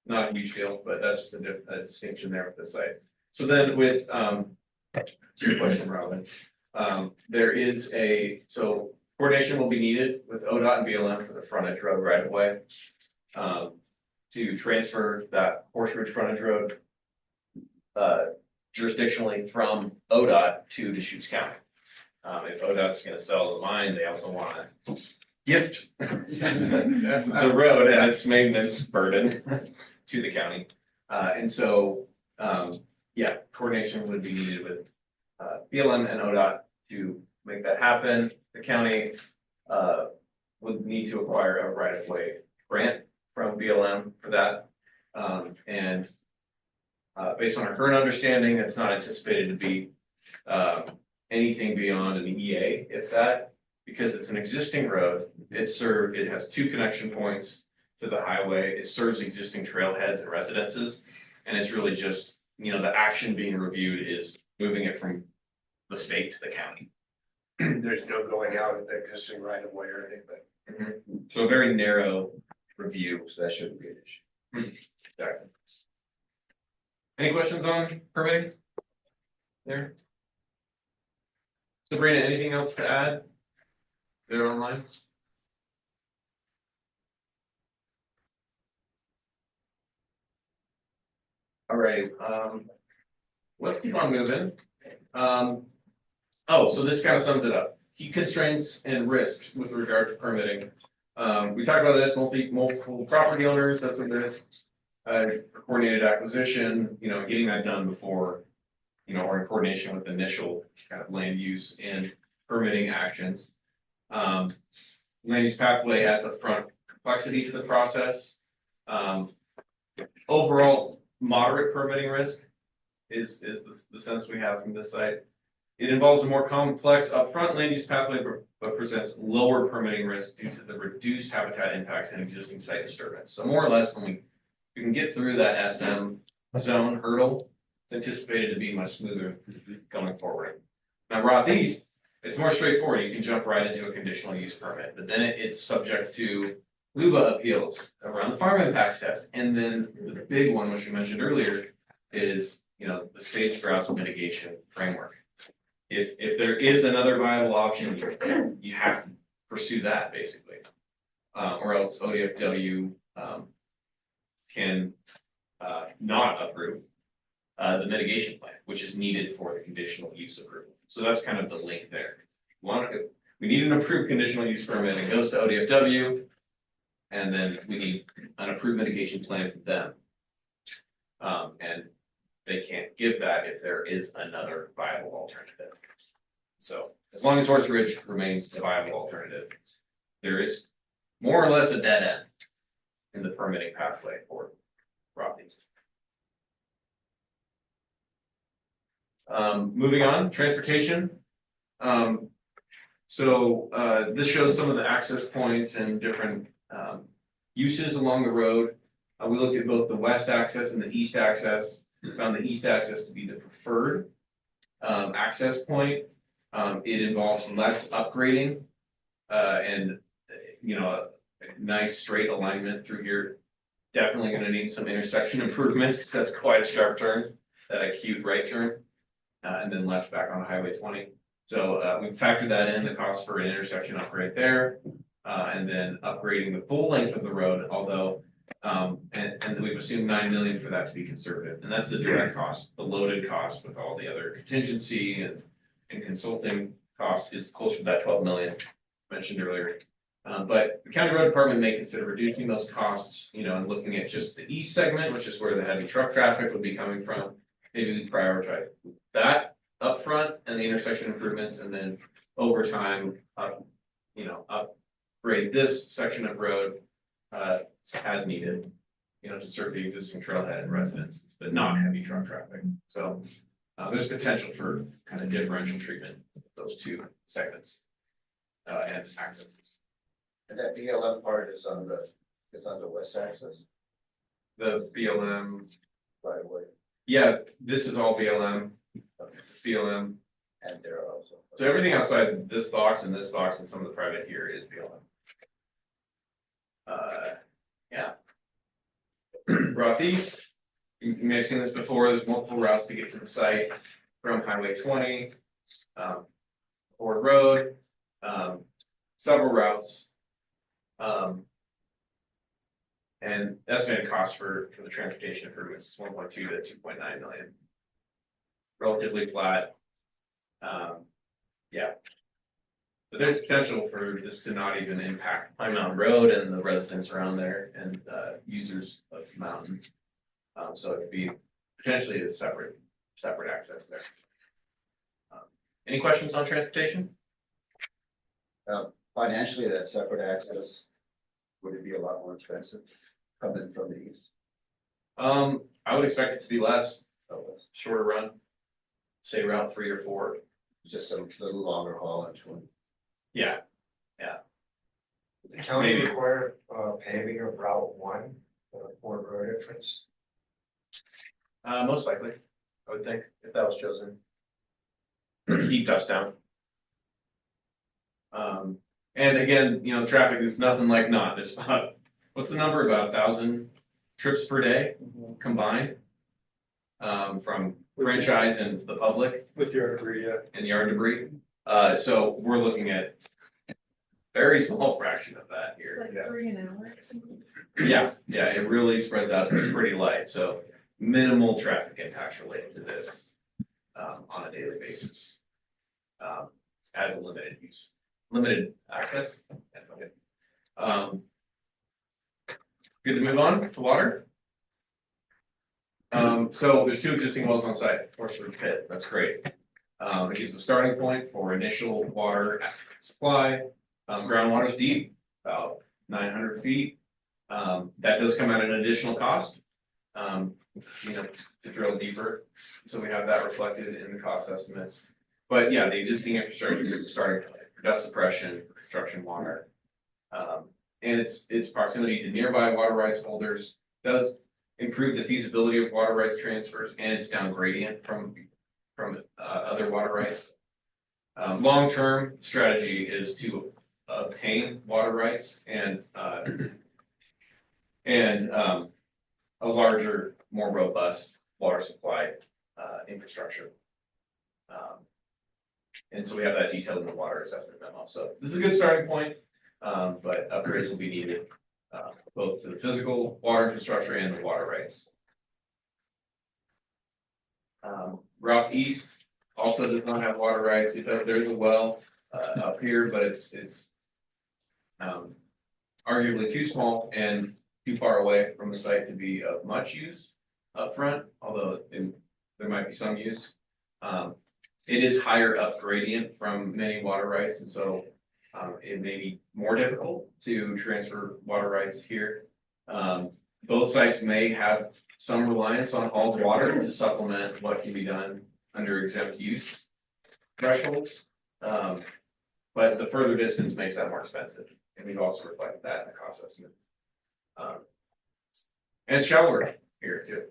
Not a huge deal, but that's just a distinction there with this site. So then with to your question, Robin, there is coordination will be needed with ODOT and BLM for the frontage road right of way to transfer that Horse Ridge frontage road jurisdictionally from ODOT to Deschutes County. If ODOT's going to sell the mine, they also want to gift the road and its maintenance burden to the county. And so, coordination would be needed with BLM and ODOT to make that happen. The county would need to acquire a right-of-way grant from BLM for that. And based on our current understanding, it's not anticipated to be anything beyond an EA, if that, because it's an existing road. It has 2 connection points to the highway. It serves existing trailheads and residences. And it's really just, the action being reviewed is moving it from the state to the county. There's no going out of the existing right of way or anything. So a very narrow review. So that shouldn't be an issue. Exactly. Any questions on permitting? There? Sabrina, anything else to add? They're online. All right, let's keep on moving. So this kind of sums it up. Key constraints and risks with regard to permitting. We talked about this, multiple property owners, that's a risk. Coordinated acquisition, getting that done before, or in coordination with initial kind of land use and permitting actions. Land use pathway adds upfront complexity to the process. Overall, moderate permitting risk is the sense we have from this site. It involves a more complex upfront land use pathway, but presents lower permitting risk due to the reduced habitat impacts and existing site disturbance. So more or less, when we can get through that SM zone hurdle, it's anticipated to be much smoother going forward. Now, Roth East, it's more straightforward. You can jump right into a conditional use permit, but then it's subject to LUBA appeals around the farm impacts test. And then the big one, which we mentioned earlier, is the sage grouse mitigation framework. If there is another viable option, you have to pursue that basically, or else ODFW can not approve the mitigation plan, which is needed for the conditional use approval. So that's kind of the link there. If we need an approved conditional use permit, it goes to ODFW, and then we need an approved mitigation plan from them. And they can't give that if there is another viable alternative. So as long as Horse Ridge remains a viable alternative, there is, more or less a dead end in the permitting pathway for Rockies. Moving on, transportation. This shows some of the access points and different uses along the road. We looked at both the west access and the east access. We found the east access to be the preferred access point. It involves less upgrading and a nice straight alignment through here. Definitely going to need some intersection improvements because that's quite a sharp turn, that acute right turn, and then left back on Highway 20. So we factored that in, the cost for an intersection upgrade there, and then upgrading the full length of the road, although, and we've assumed 9 million for that to be conservative. And that's the direct cost. The loaded cost with all the other contingency and consulting costs is closer to that 12 million mentioned earlier. But the county road department may consider reducing those costs, and looking at just the east segment, which is where the heavy truck traffic would be coming from. Maybe we prioritize that up front and the intersection improvements, and then over time, upgrade this section of road as needed, to serve the existing trailhead and residents, but not heavy truck traffic. So there's potential for kind of differential treatment of those two segments and accesses. And that BLM part is on the west axis, The BLM, by the way, yeah, this is all BLM. It's BLM. and there also. So everything outside this box and some of the private here is BLM. Yeah. Route East, you may have seen this before, there's multiple routes to get to the site from Highway 20, Ford Road, several routes. And estimated cost for the transportation improvements is 1.2 to 2.9 million. Relatively flat. Yeah. But there's potential for this to not even impact Pine Mountain Road and the residents around there and users of the mountain. So it could be potentially a separate access there. Any questions on transportation? Financially, that separate access, would it be a lot more expensive coming from the east? I would expect it to be less, shorter run, say Route 3 or 4. Just a little longer haul into one. Yeah, The county Maybe. require paving of Route 1, Ford Road entrance. most likely, I would think, if that was chosen. Keep dust down. And again, traffic is nothing like not, it's about, what's the number, about 1,000 trips per day combined? From franchise and the public With your degree, yeah. and yard debris. So we're looking at very small fraction of that here. It's like 3 an hour or something. Yeah, it really spreads out to be pretty light, so minimal traffic impacts related to this on a daily basis. As a limited access. Yeah, okay. Good to move on to water. So there's 2 existing wells on site, Horsford Pit, that's great. It gives a starting point for initial water supply. Groundwater is deep, about 900 feet. That does come at an additional cost, to drill deeper. So we have that reflected in the cost estimates. But yeah, the existing infrastructure gives a starting point for dust suppression, for construction water. And its proximity to nearby water rights holders does improve the feasibility of water rights transfers, and it's down gradient from other water rights. Long-term strategy is to obtain water rights and a larger, more robust water supply infrastructure. And so we have that detailed in the water assessment memo. So this is a good starting point, but upgrades will be needed, both to the physical water infrastructure and the water rights. Route East also does not have water rights. There's a well up here, but it's arguably too small and too far away from the site to be of much use up front, although there might be some use. It is higher up gradient from many water rights, and so It may be more difficult to transfer water rights here. Both sites may have some reliance on hauled water to supplement what can be done under exempt use thresholds. But the further distance makes that more expensive, and we've also reflected that in the cost estimate. And it's shallower here too,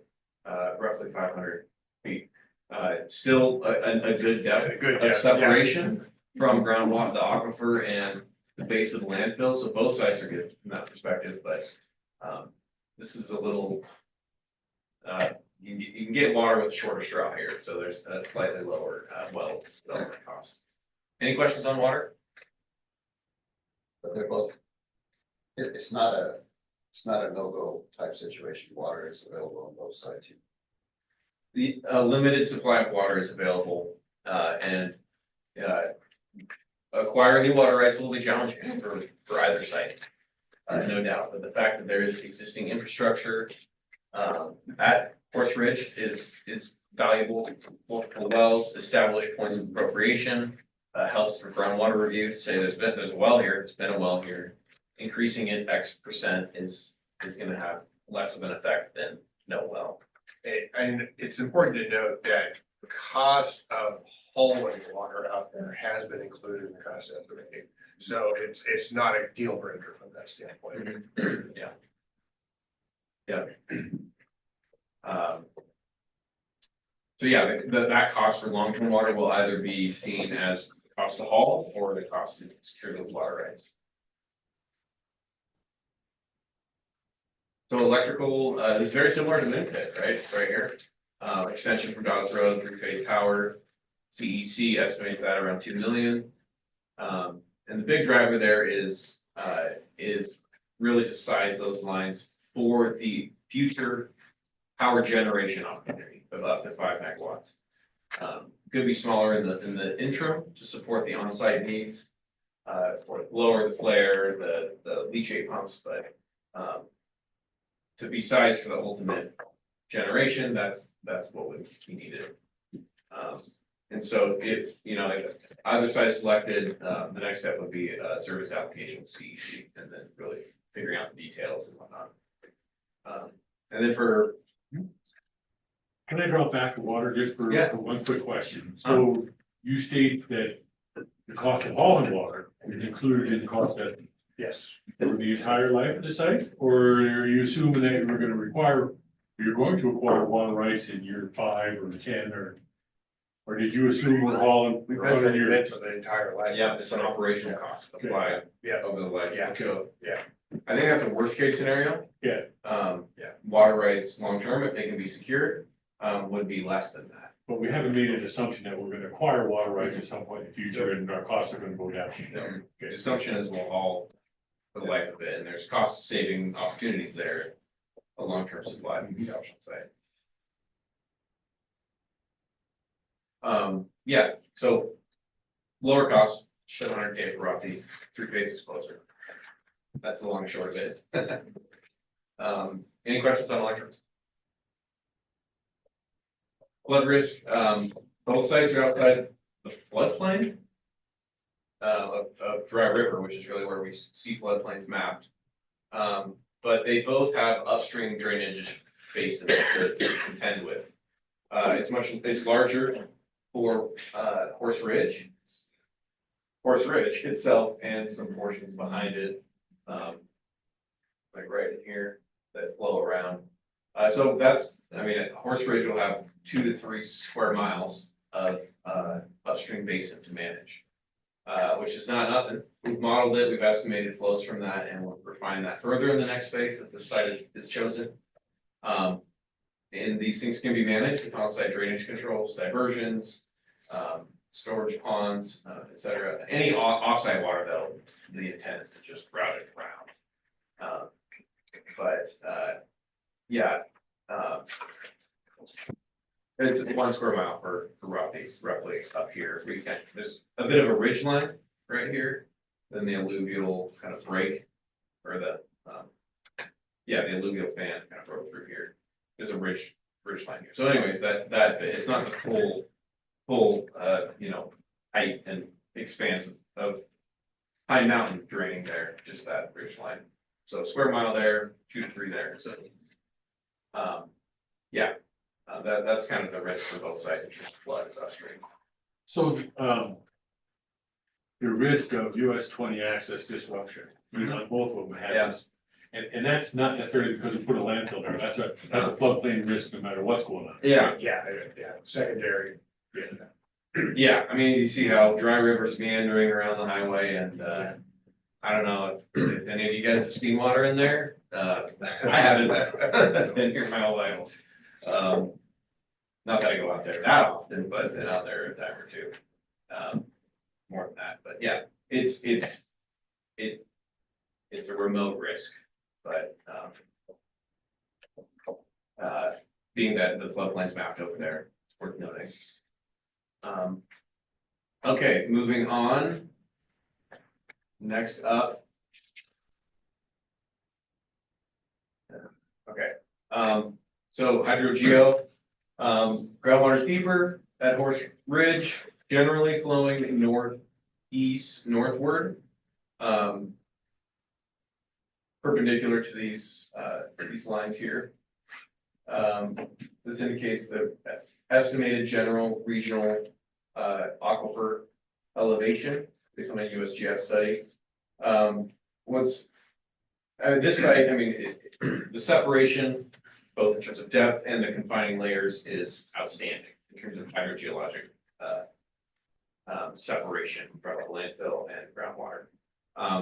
roughly 500 feet. Still a good depth of separation from groundwater, the aquifer, and the base of the landfill. So both sites are good from that perspective, but this is a little. You can get water with a shorter straw here, so there's a slightly lower well development cost. Any questions on water? But they're both, it's not a no-go type situation. Water is available on both sides. The limited supply of water is available, and acquiring new water rights will be challenging for either site, no doubt. But the fact that there is existing infrastructure at Horse Ridge is valuable. Multiple wells, established points of appropriation, helps for groundwater review to say there's a well here, there's been a well here. Increasing it X percent is going to have less of an effect than no well. And it's important to note that the cost of hauling water out there has been included in the cost estimating. So it's not a deal breaker from that standpoint. Yeah. So yeah, that cost for long-term water will either be seen as the cost to haul or the cost to secure those water rights. So electrical is very similar to Moon Pit, right here. Extension from Dawes Road, 3-phase power. CEC estimates that around 2 million. And the big driver there is really to size those lines for the future power generation opportunity of up to 5 megawatts. Could be smaller in the interim to support the on-site needs, or lower the flare, the leachate pumps, but to be sized for the ultimate generation, that's what would be needed. And so if either side is selected, the next step would be a service application with CEC, and then really figuring out the details and whatnot. And then for Can I drop back to water just for Yeah. for one quick question? So you state that the cost of hauling water is included in the cost estimate Yes. for the entire life of the site? Or are you assuming that you're going to acquire water rights in year 5 or 10 or did you assume we're hauling We've for been 100 years? for the entire life. yeah, it's an operational cost applied Yeah. over the life. Yeah. So Yeah. I think that's a worst case scenario. Yeah. Water rights long term, if they can be secured, would be less than that. But we haven't made an assumption that we're gonna acquire water rights at some point in the future and our costs are gonna go down. The assumption is we'll haul for the life of it, and there's cost saving opportunities there. A long term supply of the option site. Yeah, so lower cost, 700K for Rockies, 3-phase exposure. That's the long and short of it. Any questions on electrics? Flood risk, both sites are outside the floodplain of Dry River, which is really where we see floodplains mapped. But they both have upstream drainage basins to contend with. It's larger for Horse Ridge. Horse Ridge itself and some portions behind it, like right in here, that flow around. So Horse Ridge will have 2 to 3 square miles of upstream basin to manage, which is not nothing. We've modeled it, we've estimated flows from that, and we'll refine that further in the next phase if the site is chosen. And these things can be managed with on-site drainage controls, diversions, storage ponds, et cetera. Any off-site water, though, the intent is to just route it around. It's 1 square mile for Rockies, roughly up here. There's a bit of a ridge line right here, then the alluvial kind of break, or the alluvial fan kind of broke through here. There's a ridge line here. So anyways, that it's not the full height and expanse of Pine Mountain draining there, just that ridge line. So square mile there, 2 to 3 there, so. Yeah, that's kind of the risk for both sides, if flood is upstream. So, the risk of US 20 access disruption, on both of them has. And that's not necessarily because we put a landfill there, that's a floodplain risk no matter what's going on. Yeah, Yeah, secondary. yeah, I mean, you see how Dry River's meandering around the highway and, I don't know if any of you guys have seen water in there. I haven't been here my whole life. Not that I go out there that often, but been out there a time or two. More than that, but yeah, it's a remote risk, but, being that the floodplain's mapped over there, it's worth noting. Okay, moving on. Next up. Okay, so hydrogeo, groundwater deeper at Horse Ridge, generally flowing northeast, northward. Perpendicular to these lines here. This indicates the estimated general regional aquifer elevation based on a USGS study. This site, I mean, the separation, both in terms of depth and the confining layers, is outstanding in terms of hydrogeologic separation from landfill and groundwater.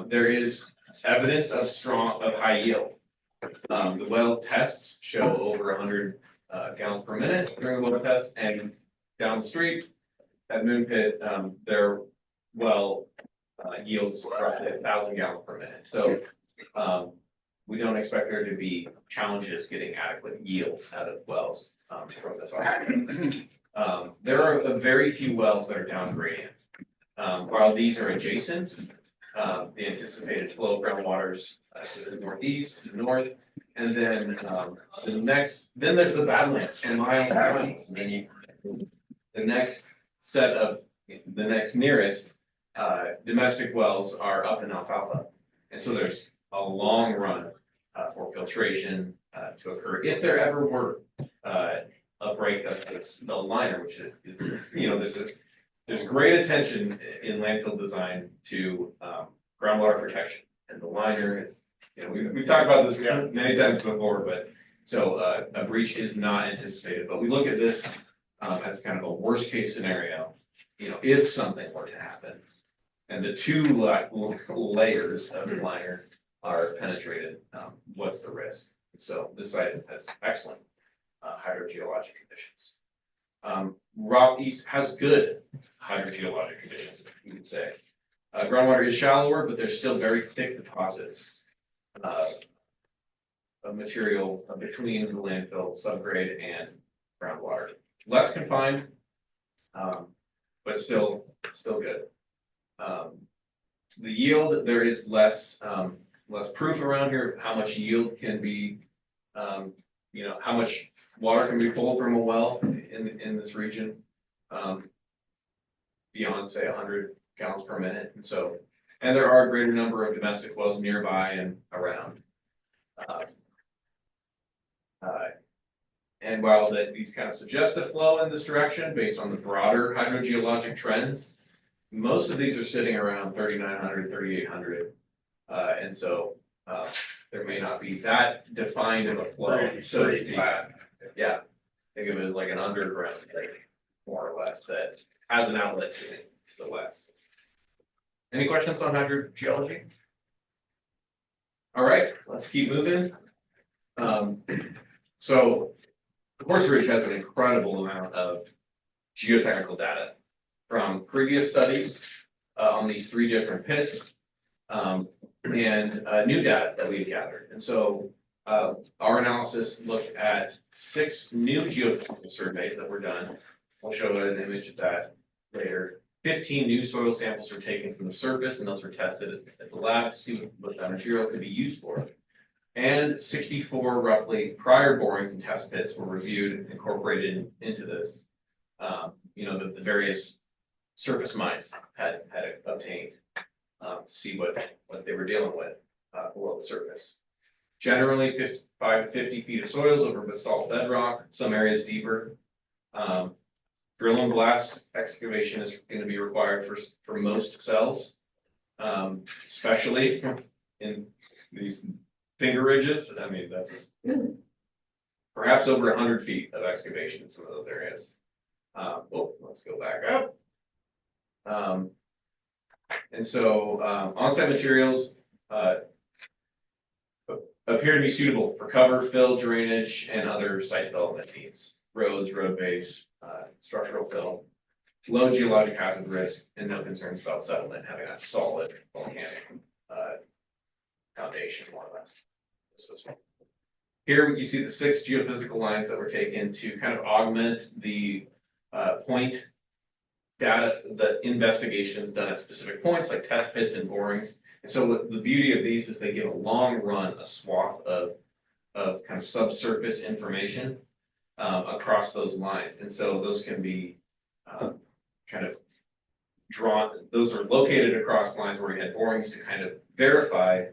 There is evidence of high yield. The well tests show over 100 gallons per minute during the well test, and down the street at Moon Pit, their well yields roughly 1,000 gallons per minute. So we don't expect there to be challenges getting adequate yield out of wells from this aquifer. There are very few wells that are down gradient. While these are adjacent, the anticipated flow of groundwaters to the northeast, to the north, and then then there's the Badlands for miles and miles. And then the next nearest domestic wells are up in Alfalfa, and so there's a long run for filtration to occur if there ever were a break of the liner, which is there's great attention in landfill design to groundwater protection, and the liner is, we've talked about this many times before, but so a breach is not anticipated, but we look at this as kind of a worst case scenario, if something were to happen, and the two layers of the liner are penetrated, what's the risk? So this site has excellent hydrogeologic conditions. Rock East has good hydrogeologic conditions, you could say. Groundwater is shallower, but there's still very thick deposits of material between the landfill, subgrade, and groundwater. Less confined, but still good. The yield, there is less proof around here of how much yield can be, how much water can be pulled from a well in this region, beyond say 100 gallons per minute. And there are a greater number of domestic wells nearby and around. And while these kind of suggest a flow in this direction based on the broader hydrogeologic trends, most of these are sitting around 3,900, 3,800. And so there may not be that defined of a flow, so to speak. Yeah, think of it as like an underground lake, more or less, that has an outlet to the west. Any questions on hydrogeology? All right, let's keep moving. So Horse Ridge has an incredible amount of geotechnical data from previous studies on these 3 different pits, and new data that we've gathered. And so our analysis looked at 6 new geophysical surveys that were done. I'll show an image of that later. 15 new soil samples were taken from the surface, and those were tested at the lab to see what that material could be used for. And 64 roughly prior borings and test pits were reviewed and incorporated into this. The various surface mines had obtained. see what they were dealing with, below the surface. Generally 55 to 50 feet of soils over basalt bedrock, some areas deeper. Drill and blast excavation is gonna be required for most cells. Especially in these finger ridges, I mean, that's perhaps over 100 feet of excavation in some of those areas. Let's go back up. And so, on-site materials, appear to be suitable for cover, fill, drainage, and other site development needs. Roads, roadways, structural fill, low geologic hazard risk, and no concerns about settlement having that solid volcanic, foundation, more or less. Here you see the 6 geophysical lines that were taken to kind of augment the, point data, the investigations done at specific points like test pits and borings. And so what the beauty of these is they give a long run, a swath of kind of subsurface information across those lines. And so those can be kind of drawn, those are located across lines where we had borings to kind of verify,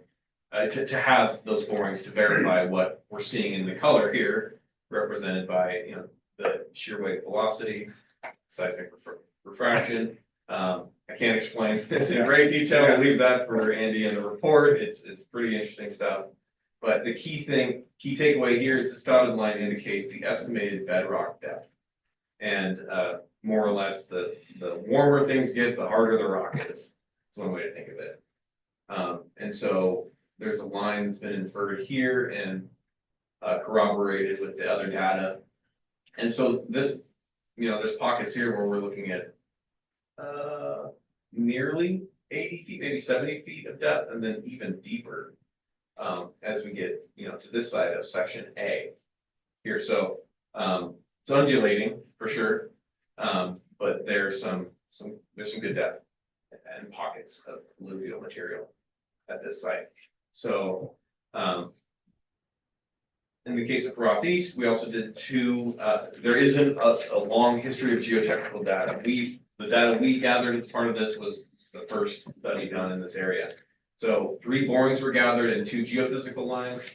to have those borings to verify what we're seeing in the color here, represented by, you know, the shear wave velocity, seismic refraction. I can't explain this in great detail. I'll leave that for Andy in the report. It's pretty interesting stuff. But the key takeaway here is this dotted line indicates the estimated bedrock depth. And more or less, the warmer things get, the harder the rock is. That's one way to think of it. And so there's a line that's been inferred here and corroborated with the other data. And so this, you know, there's pockets here where we're looking at nearly 80 feet, maybe 70 feet of depth, and then even deeper as we get, you know, to this side of section A here. So it's undulating for sure, but there's some good depth and pockets of alluvial material at this site. So in the case of Roth East, we also did 2, there isn't a long history of geotechnical data. The data we gathered as part of this was the first study done in this area. So 3 borings were gathered and 2 geophysical lines.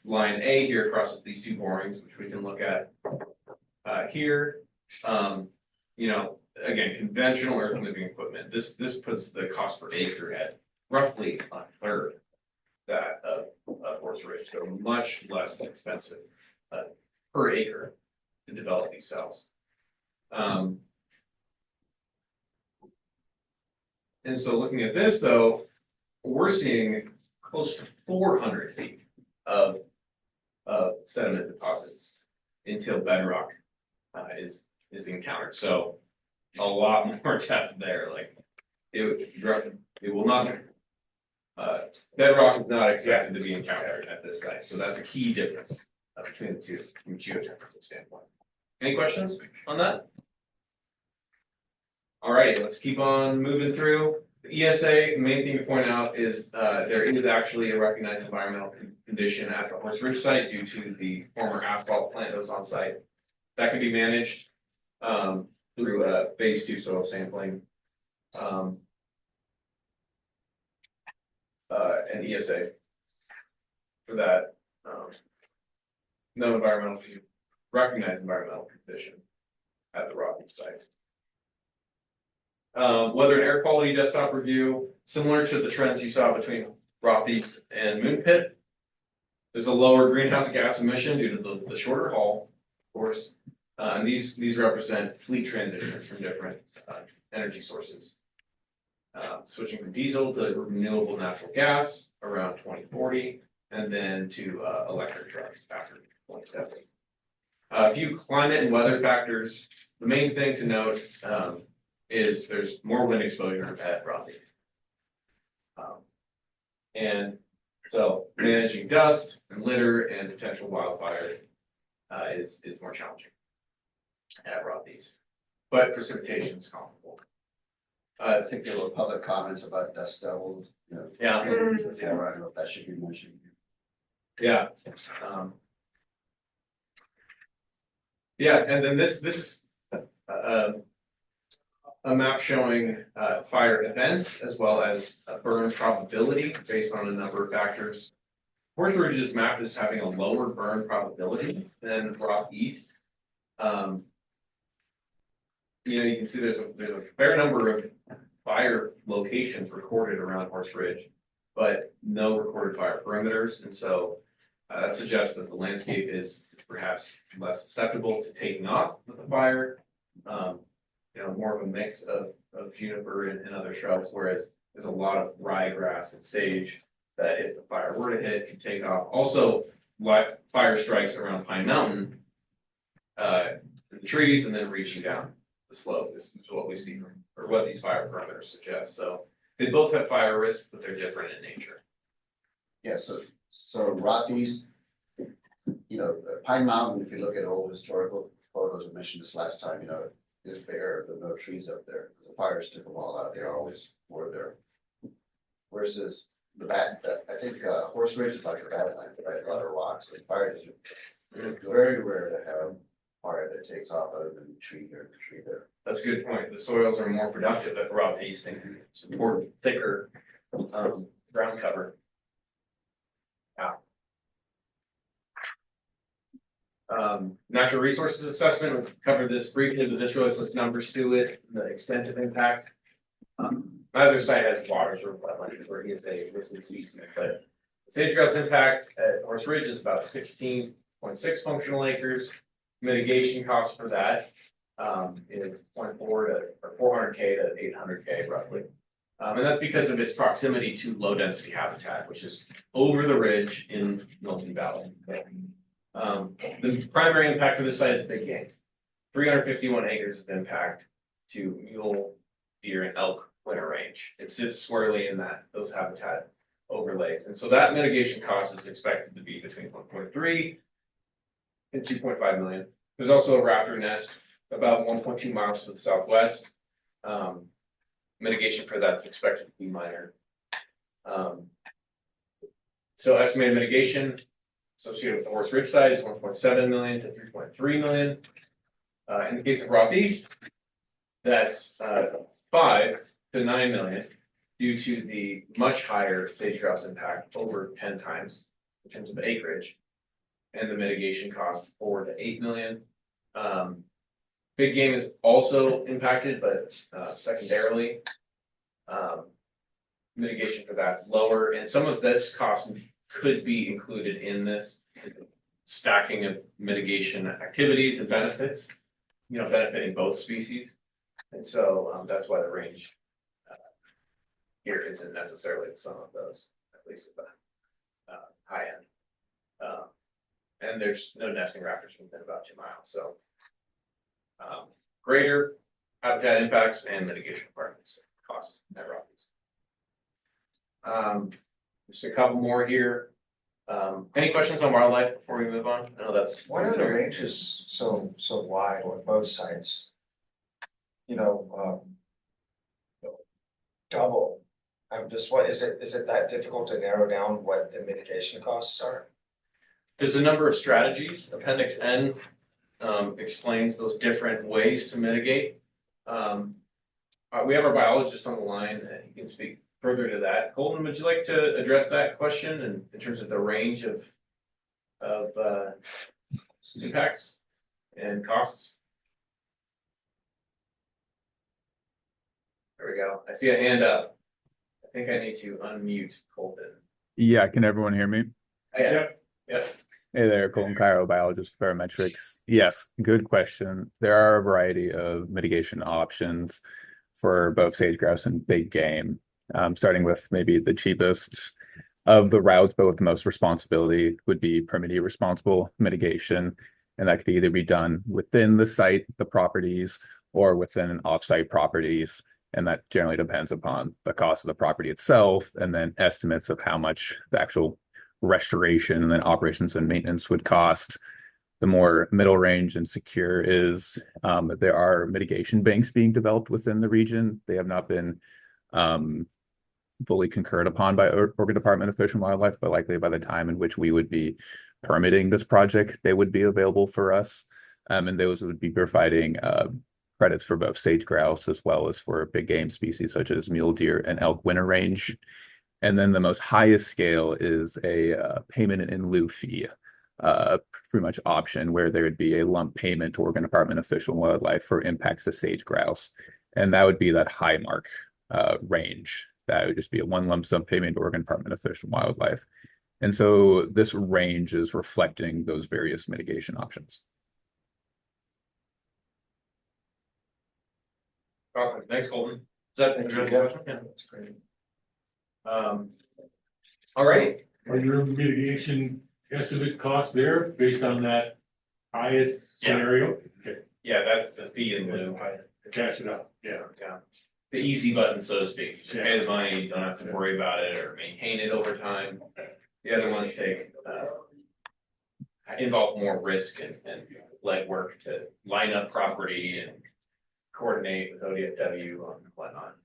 Line A here crosses these 2 borings, which we can look at here. You know, again, conventional earth moving equipment. This puts the cost per acre at roughly a third that of Horse Ridge, so much less expensive per acre to develop these cells. And so looking at this though, we're seeing close to 400 feet of sediment deposits until bedrock is encountered. So a lot more depth there. Like it will not. Bedrock is not expected to be encountered at this site, so that's a key difference between the two from a geotechnical standpoint. Any questions on that? All right, let's keep on moving through. The ESA, the main thing to point out is there is actually a recognized environmental condition at the Horse Ridge site due to the former asphalt plant that was on site. That can be managed through phase 2 soil sampling and ESA for that. No recognized environmental condition at the Roth East site. Weather and air quality desktop review, similar to the trends you saw between Roth East and Moon Pit. There's a lower greenhouse gas emission due to the shorter haul, of course. And these represent fleet transitions from different energy sources. Switching from diesel to renewable natural gas around 2040, and then to electric trucks after 2070. A few climate and weather factors. The main thing to note is there's more wind exposure at Roth East. And so managing dust and litter and potential wildfire is more challenging at Roth East. But precipitation is comparable. I think there were public comments about dust devils, you know. Yeah. I don't know if that should be mentioned. Yeah. Yeah, and then this is a map showing fire events as well as a burn probability based on a number of factors. Horse Ridge's map is having a lower burn probability than Rock East. You can see there's a fair number of fire locations recorded around Horse Ridge, but no recorded fire perimeters, and so that suggests that the landscape is perhaps less susceptible to taking off with the fire. More of a mix of juniper and other shrubs, whereas there's a lot of ryegrass and sage that if the fire were to hit, can take off. Also, fire strikes around Pine Mountain, in the trees and then reaching down the slope is what we see or what these fire parameters suggest. So they both have fire risk, but they're different in nature. Yeah, so Rockies, Pine Mountain, if you look at old historical photos, I mentioned this last time, is bare, there are no trees up there. The fires took them all out, they always were there. Versus I think Horse Ridge is like a badland, right, a lot of rocks, the fires are very rare to have fire that takes off other than tree here, tree there. That's a good point. The soils are more productive at Rock East and can support thicker ground cover. Natural resources assessment, we've covered this briefly, but this really puts numbers to it, the extent of impact. Neither site has waters or wetlands where he is a listed species, but sage grouse impact at Horse Ridge is about 16.6 functional acres. Mitigation cost for that is 0.4 to 400K to 800K roughly. And that's because of its proximity to low density habitat, which is over the ridge in Milton Valley. The primary impact for this site is big game. 351 acres of impact to mule, deer, and elk winter range. It sits squarely in those habitat overlays. And so that mitigation cost is expected to be between 1.3 and 2.5 million. There's also a raptor nest about 1.2 miles to the southwest. Mitigation for that's expected to be minor. So estimated mitigation associated with the Horse Ridge site is 1.7 million to 3.3 million. In the case of Rock East, that's 5 to 9 million due to the much higher sage grouse impact, over 10 times in terms of acreage, and the mitigation cost 4 to 8 million. Big game is also impacted, but secondarily, mitigation for that's lower, and some of this cost could be included in this stacking of mitigation activities and benefits, benefiting both species. And so that's why the range here isn't necessarily the sum of those, at least at the high end. And there's no nesting raptors within about 2 miles. So greater habitat impacts and mitigation requirements costs at Rockies. Just a couple more here. Any questions on wildlife before we move on? I know that's. Why are the ranges so wide on both sides? Double. I'm just, is it that difficult to narrow down what the mitigation costs are? There's a number of strategies. Appendix N explains those different ways to mitigate. We have our biologist on the line, and he can speak further to that. Colton, would you like to address that question in terms of the range of impacts and costs? There we go. I see a hand up. I think I need to unmute Colton. Yeah, can everyone hear me? Yeah. Hey there, Colton Cairo, biologist, Barometrics. Yes, good question. There are a variety of mitigation options for both sage grouse and big game, starting with maybe the cheapest of the routes, but with the most responsibility would be permittee responsible mitigation. And that could either be done within the site, the properties, or within off-site properties. And that generally depends upon the cost of the property itself, and then estimates of how much the actual restoration and then operations and maintenance would cost. The more middle range and secure is there are mitigation banks being developed within the region. They have not been fully concurred upon by Oregon Department of Fish and Wildlife, but likely by the time in which we would be permitting this project, they would be available for us. And those would be providing credits for both sage grouse as well as for big game species such as mule deer and elk winter range. And then the most highest scale is a payment in lieu fee, pretty much option where there would be a lump payment to Oregon Department of Fish and Wildlife for impacts to sage grouse. And that would be that high mark range. That would just be a one lump sum payment to Oregon Department of Fish and Wildlife. And so this range is reflecting those various mitigation options. Okay, thanks, Colton. Is that address the question? Yeah, that's great. All right, Are your mitigation estimate costs there based on that highest scenario? Okay, yeah, that's the fee in lieu. cash it out, yeah. Yeah. The easy button, so to speak. You pay the money, you don't have to worry about it or maintain it over time. The other ones take, involve more risk and legwork to line up property and coordinate with ODFW and whatnot.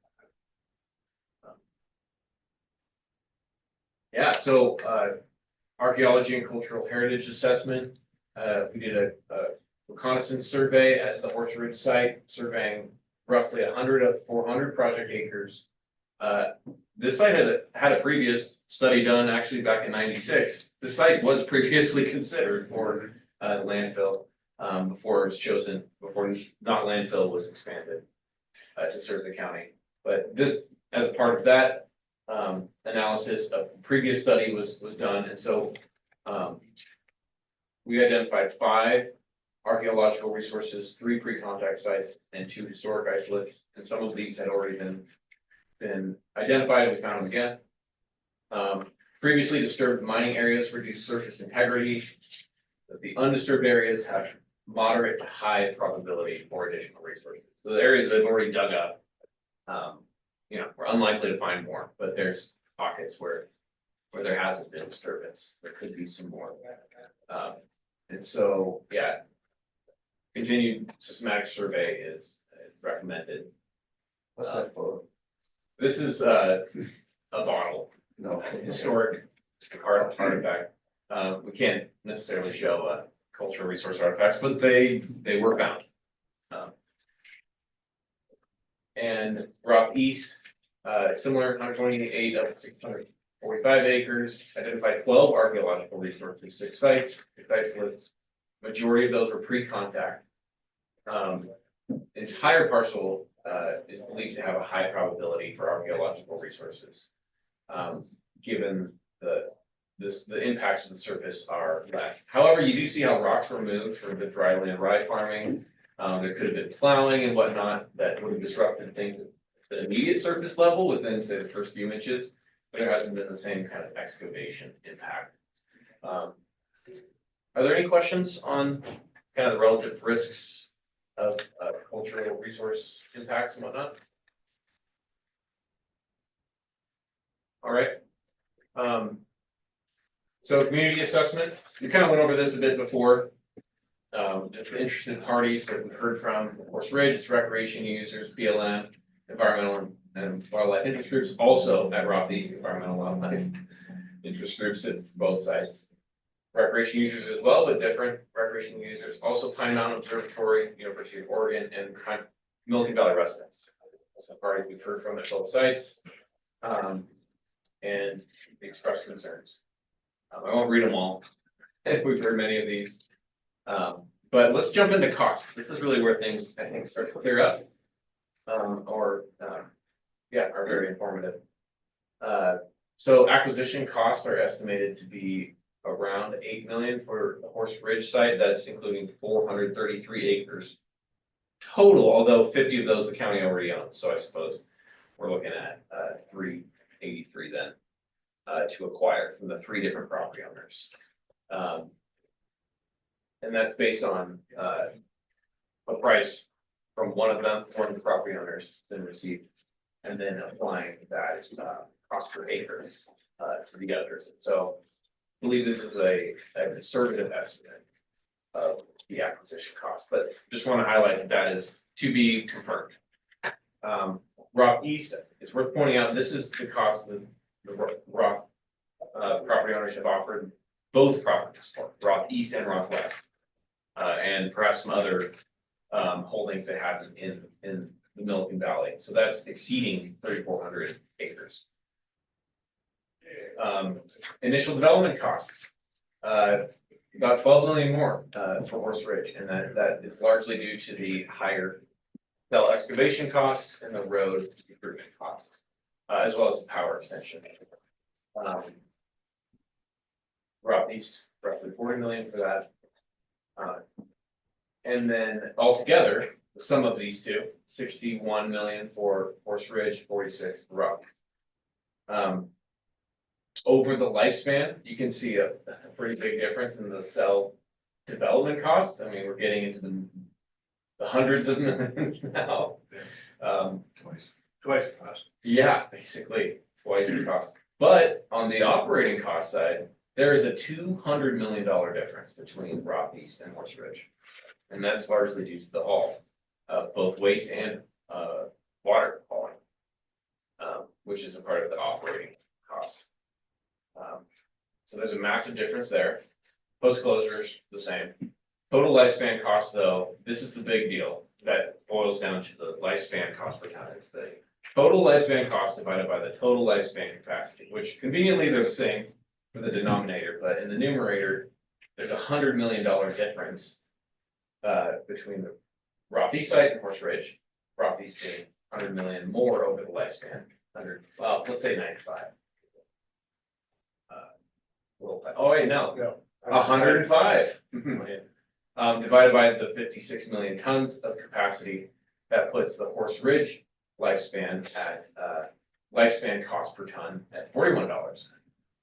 Yeah, so, archaeology and cultural heritage assessment. We did a reconnaissance survey at the Horse Ridge site, surveying roughly 100 of 400 project acres. This site had a previous study done actually back in '96. The site was previously considered for landfill before it was chosen, before not landfill was expanded to serve the county. But this, as a part of that analysis, a previous study was done, and so we identified 5 archaeological resources, 3 pre-contact sites, and 2 historic isolates, and some of these had already been identified and we found them again. Previously disturbed mining areas reduce surface integrity. The undisturbed areas have moderate to high probability for additional resources. So the areas that have already dug up, we're unlikely to find more, but there's pockets where there hasn't been disturbance. There could be some more. And so, yeah, continued systematic survey is recommended. What's that for? This is a bottle, No. historic artifact. We can't necessarily show cultural resource artifacts, but they were found. And Rock East, similar, 128 of 645 acres, identified 12 archaeological resources, 6 sites, 6 isolates. Majority of those were pre-contact. Entire parcel is believed to have a high probability for archaeological resources, given the impacts of the surface are less. However, you do see how rocks were moved from the dry land rye farming. There could have been plowing and whatnot that would have disrupted things at the immediate surface level within, say, the first few inches, but there hasn't been the same kind of excavation impact. Are there any questions on kind of the relative risks of cultural resource impacts and whatnot? All right. So community assessment, we kind of went over this a bit before. Just the interested parties that we've heard from, Horse Ridge, it's recreation users, BLM, environmental and wildlife interest groups, also at Rock East, environmental wildlife interest groups at both sites. Recreation users as well, but different recreation users, also Pine Mountain Observatory, University of Oregon, and Milliken Valley residents. So parties we've heard from at both sites, and expressed concerns. I won't read them all. We've heard many of these. But let's jump into costs. This is really where things, I think, start to clear up. Are very informative. So acquisition costs are estimated to be around 8 million for the Horse Ridge site. That's including 433 acres total, although 50 of those the county already owns. So I suppose we're looking at 383 then to acquire from the 3 different property owners. And that's based on a price from one of them, one of the property owners then received, and then applying that cost per acre to the others. So I believe this is a conservative estimate of the acquisition cost, but just want to highlight that is to be confirmed. Rock East, it's worth pointing out, this is the cost that the Roth property owners have offered both properties for Rock East and Rock West. And perhaps some other holdings they have in the Milliken Valley. So that's exceeding 3,400 acres. Initial development costs, about 12 million more for Horse Ridge, and that is largely due to the higher cell excavation costs and the road improvement costs, as well as the power extension. Rock East, roughly 40 million for that. And then altogether, the sum of these two, 61 million for Horse Ridge, 46 for Rock. Over the lifespan, you can see a pretty big difference in the cell development costs. I mean, we're getting into the hundreds of millions now. Twice the cost. Yeah, basically twice the cost. But on the operating cost side, there is a $200 million difference between Rock East and Horse Ridge. And that's largely due to the haul of both waste and water hauling, which is a part of the operating cost. So there's a massive difference there. Post closures, the same. Total lifespan cost, though, this is the big deal that boils down to the lifespan cost per ton. Is the total lifespan cost divided by the total lifespan capacity, which conveniently they're the same for the denominator, but in the numerator, there's $100 million difference between the Rock East site and Horse Ridge. Rock East being 100 million more over the lifespan. Well, let's say 95. Oh wait, no, 105 million. Divided by the 56 million tons of capacity, that puts the Horse Ridge lifespan at lifespan cost per ton at $41,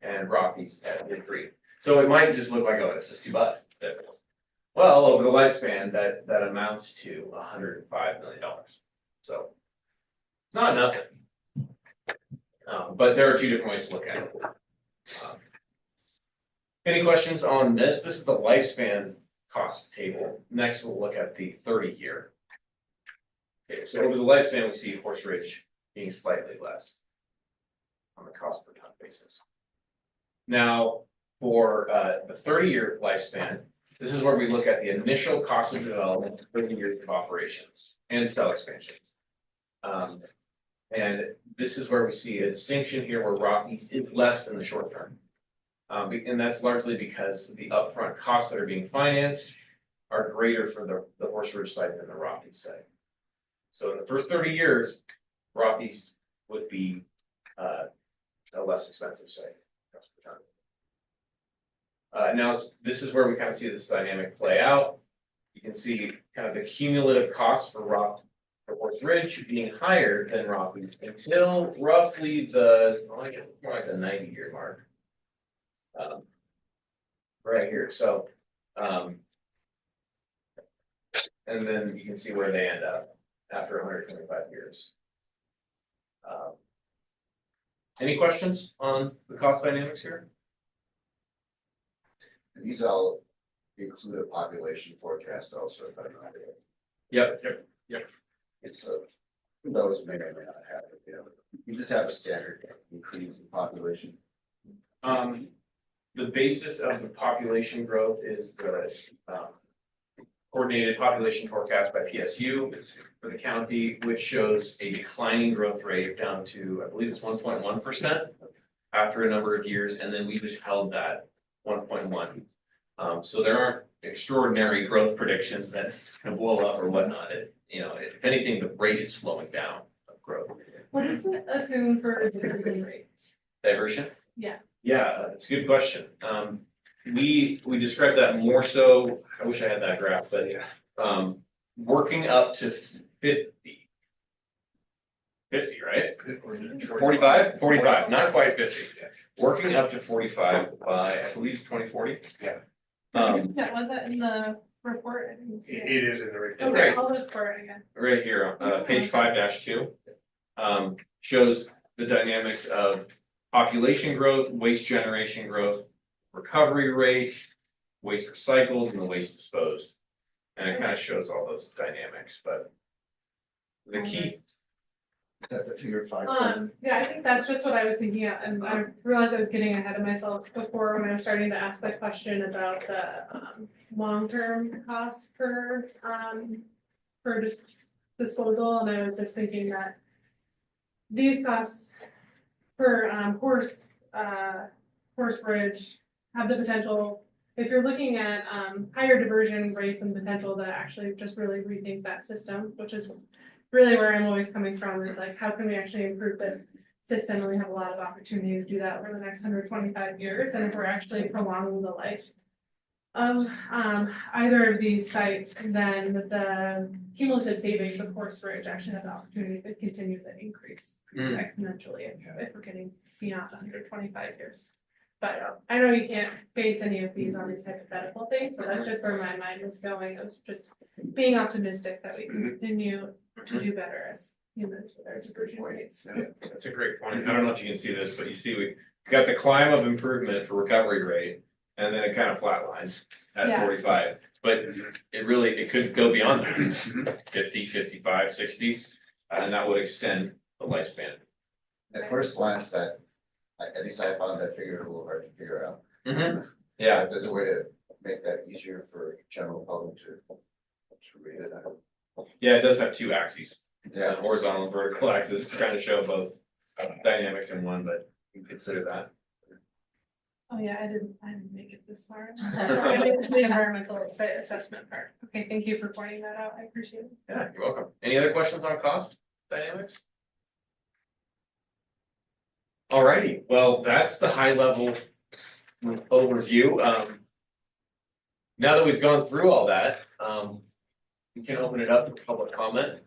and Rock East at $3. So it might just look like, oh, it's just $2 difference. Well, over the lifespan, that amounts to $105 million. So not nothing. But there are two different ways to look at it. Any questions on this? This is the lifespan cost table. Next, we'll look at the 30-year. Okay, so over the lifespan, we see Horse Ridge being slightly less on the cost per ton basis. Now, for the 30-year lifespan, this is where we look at the initial cost of development, 30 years of operations and cell expansions. And this is where we see a distinction here where Rock East is less in the short term. And that's largely because the upfront costs that are being financed are greater for the Horse Ridge site than the Rock East site. So in the first 30 years, Rock East would be a less expensive site. Now, this is where we kind of see this dynamic play out. You can see kind of the cumulative costs for Horse Ridge being higher than Rock East until roughly I guess more like the 90-year mark. Right here. So, and then you can see where they end up after 125 years. Any questions on the cost dynamics here? These all include a population forecast also, if I'm not mistaken. Yep. It's those may or may not have it, you know. You just have a standard increase in population. The basis of the population growth is the coordinated population forecast by PSU for the county, which shows a declining growth rate down to, I believe it's 1.1% after a number of years, and then we just held that 1.1. So there aren't extraordinary growth predictions that can blow up or whatnot. If anything, the rate is slowing down of growth. What does it assume for diversion rates? Diversion? Yeah. Yeah, it's a good question. We describe that more so, I wish I had that graph, but working up to 50, right? 45, not quite 50. Working up to 45 by, I believe it's 2040. Yeah. Yeah, was that in the report? I didn't see It is in the report. It's Okay, right, I'll look for it again. right here, page 5-2, shows the dynamics of population growth, waste generation growth, recovery rate, waste recycled, and the waste disposed. And it kind of shows all those dynamics, but the key. Is that the figure 5? Yeah, I think that's just what I was thinking of, and I realized I was getting ahead of myself before when I was starting to ask the question about the long-term cost per for just disposal, and I was just thinking that these costs for, Horse Bridge have the potential, if you're looking at, higher diversion rates and potential to actually just really rethink that system, which is really where I'm always coming from, is like, how can we actually improve this system? And we have a lot of opportunity to do that over the next 125 years, and if we're actually prolonging the life of either of these sites, then the cumulative savings of Horse Bridge actually have the opportunity to continue to increase exponentially if we're getting beyond 125 years. But I know you can't base any of these on these hypothetical things, so that's just where my mind was going. I was just being optimistic that we can continue to do better as humans with our diversion rates. Yeah, that's a great point. I don't know if you can see this, but you see we got the climb of improvement for recovery rate, and then it kind of flatlines at Yeah. 45. But it could go beyond that, 50, 55, 60, and that would extend the lifespan. At first glance, that, at least I found that figure a little hard to figure out. Yeah, There's a way to make that easier for general public to read it. yeah, it does have two axes. Yeah. The horizontal and vertical axis, trying to show both dynamics in one, but you can consider that. Oh, yeah, I didn't make it this far. I made it to the environmental assessment part. Okay, thank you for pointing that out. I appreciate it. Yeah, you're welcome. Any other questions on cost dynamics? Alrighty, well, that's the high level overview. Now that we've gone through all that, we can open it up to public comment.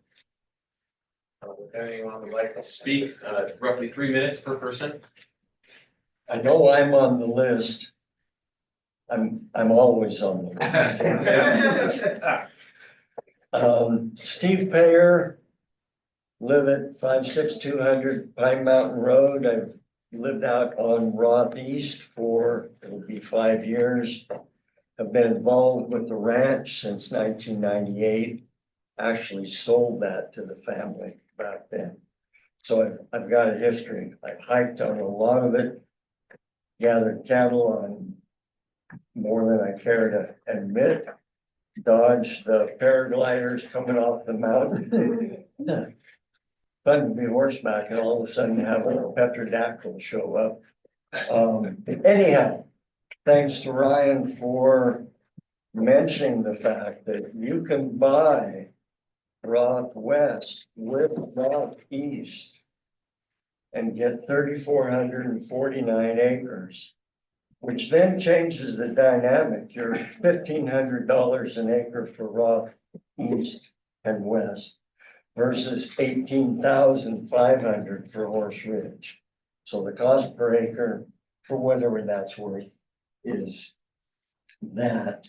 If anyone would like to speak, roughly 3 minutes per person. I know I'm on the list. I'm always on the list. Steve Payer, live at 56200 Pine Mountain Road. I've lived out on Roth East for, it'll be 5 years. I've been involved with the ranch since 1998. Actually sold that to the family back then. So I've got a history. I've hiked on a lot of it. Gathered cattle on more than I care to admit. Dodged the paragliders coming off the mountain. Fun to be horseback and all of a sudden have a petrodactyl show up. Anyhow, thanks to Ryan for mentioning the fact that you can buy Roth West with Roth East and get 3,449 acres, which then changes the dynamic. You're $1,500 an acre for Roth East and West versus 18,500 for Horse Ridge. So the cost per acre for whatever that's worth is that.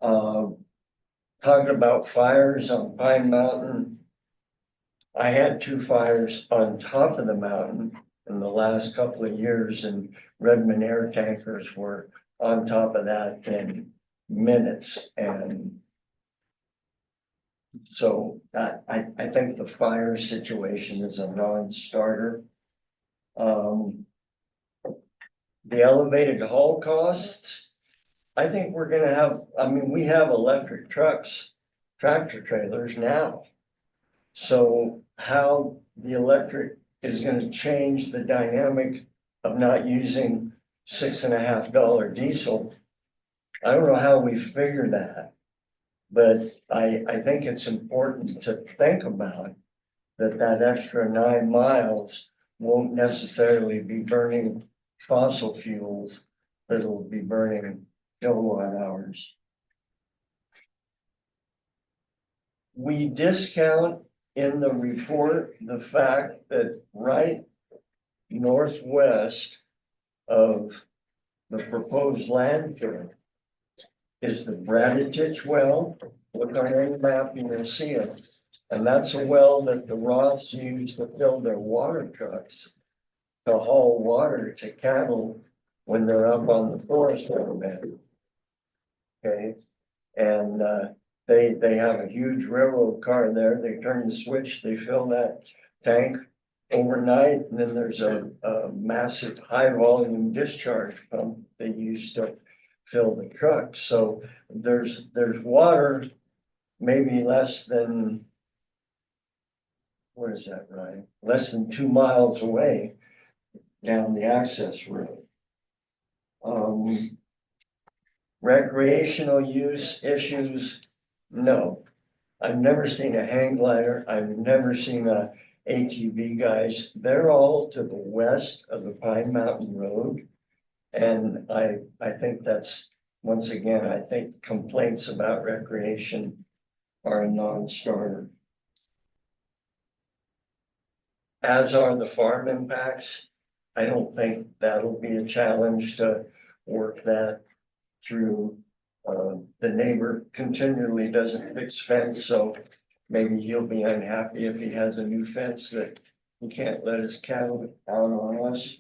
Talking about fires on Pine Mountain. I had 2 fires on top of the mountain in the last couple of years, and Redmond air tankers were on top of that in minutes. And so I think the fire situation is a non-starter. The elevated haul costs, I think we're gonna have, I mean, we have electric trucks, tractor trailers now. So how the electric is gonna change the dynamic of not using $6.50 diesel. I don't know how we figure that, but I think it's important to think about that extra 9 miles won't necessarily be burning fossil fuels, but it'll be burning kilowatt hours. We discount in the report the fact that right northwest of the proposed landfill is the Braditich well. Look on any map and you'll see it. And that's a well that the Roths use to fill their water trucks to haul water to cattle when they're up on the forest riverbed. Okay, and they have a huge railroad car there. They turn the switch, they fill that tank overnight, and then there's a massive high volume discharge pump they use to fill the truck. So there's water maybe less than, what is that, Ryan? Less than 2 miles away down the access road. Recreational use issues, no. I've never seen a hang glider. I've never seen a ATV, guys. They're all to the west of the Pine Mountain Road. And I think that's, once again, I think complaints about recreation are a non-starter. As are the farm impacts. I don't think that'll be a challenge to work that through. The neighbor continually doesn't fix fence, so maybe he'll be unhappy if he has a new fence that he can't let his cattle out on us.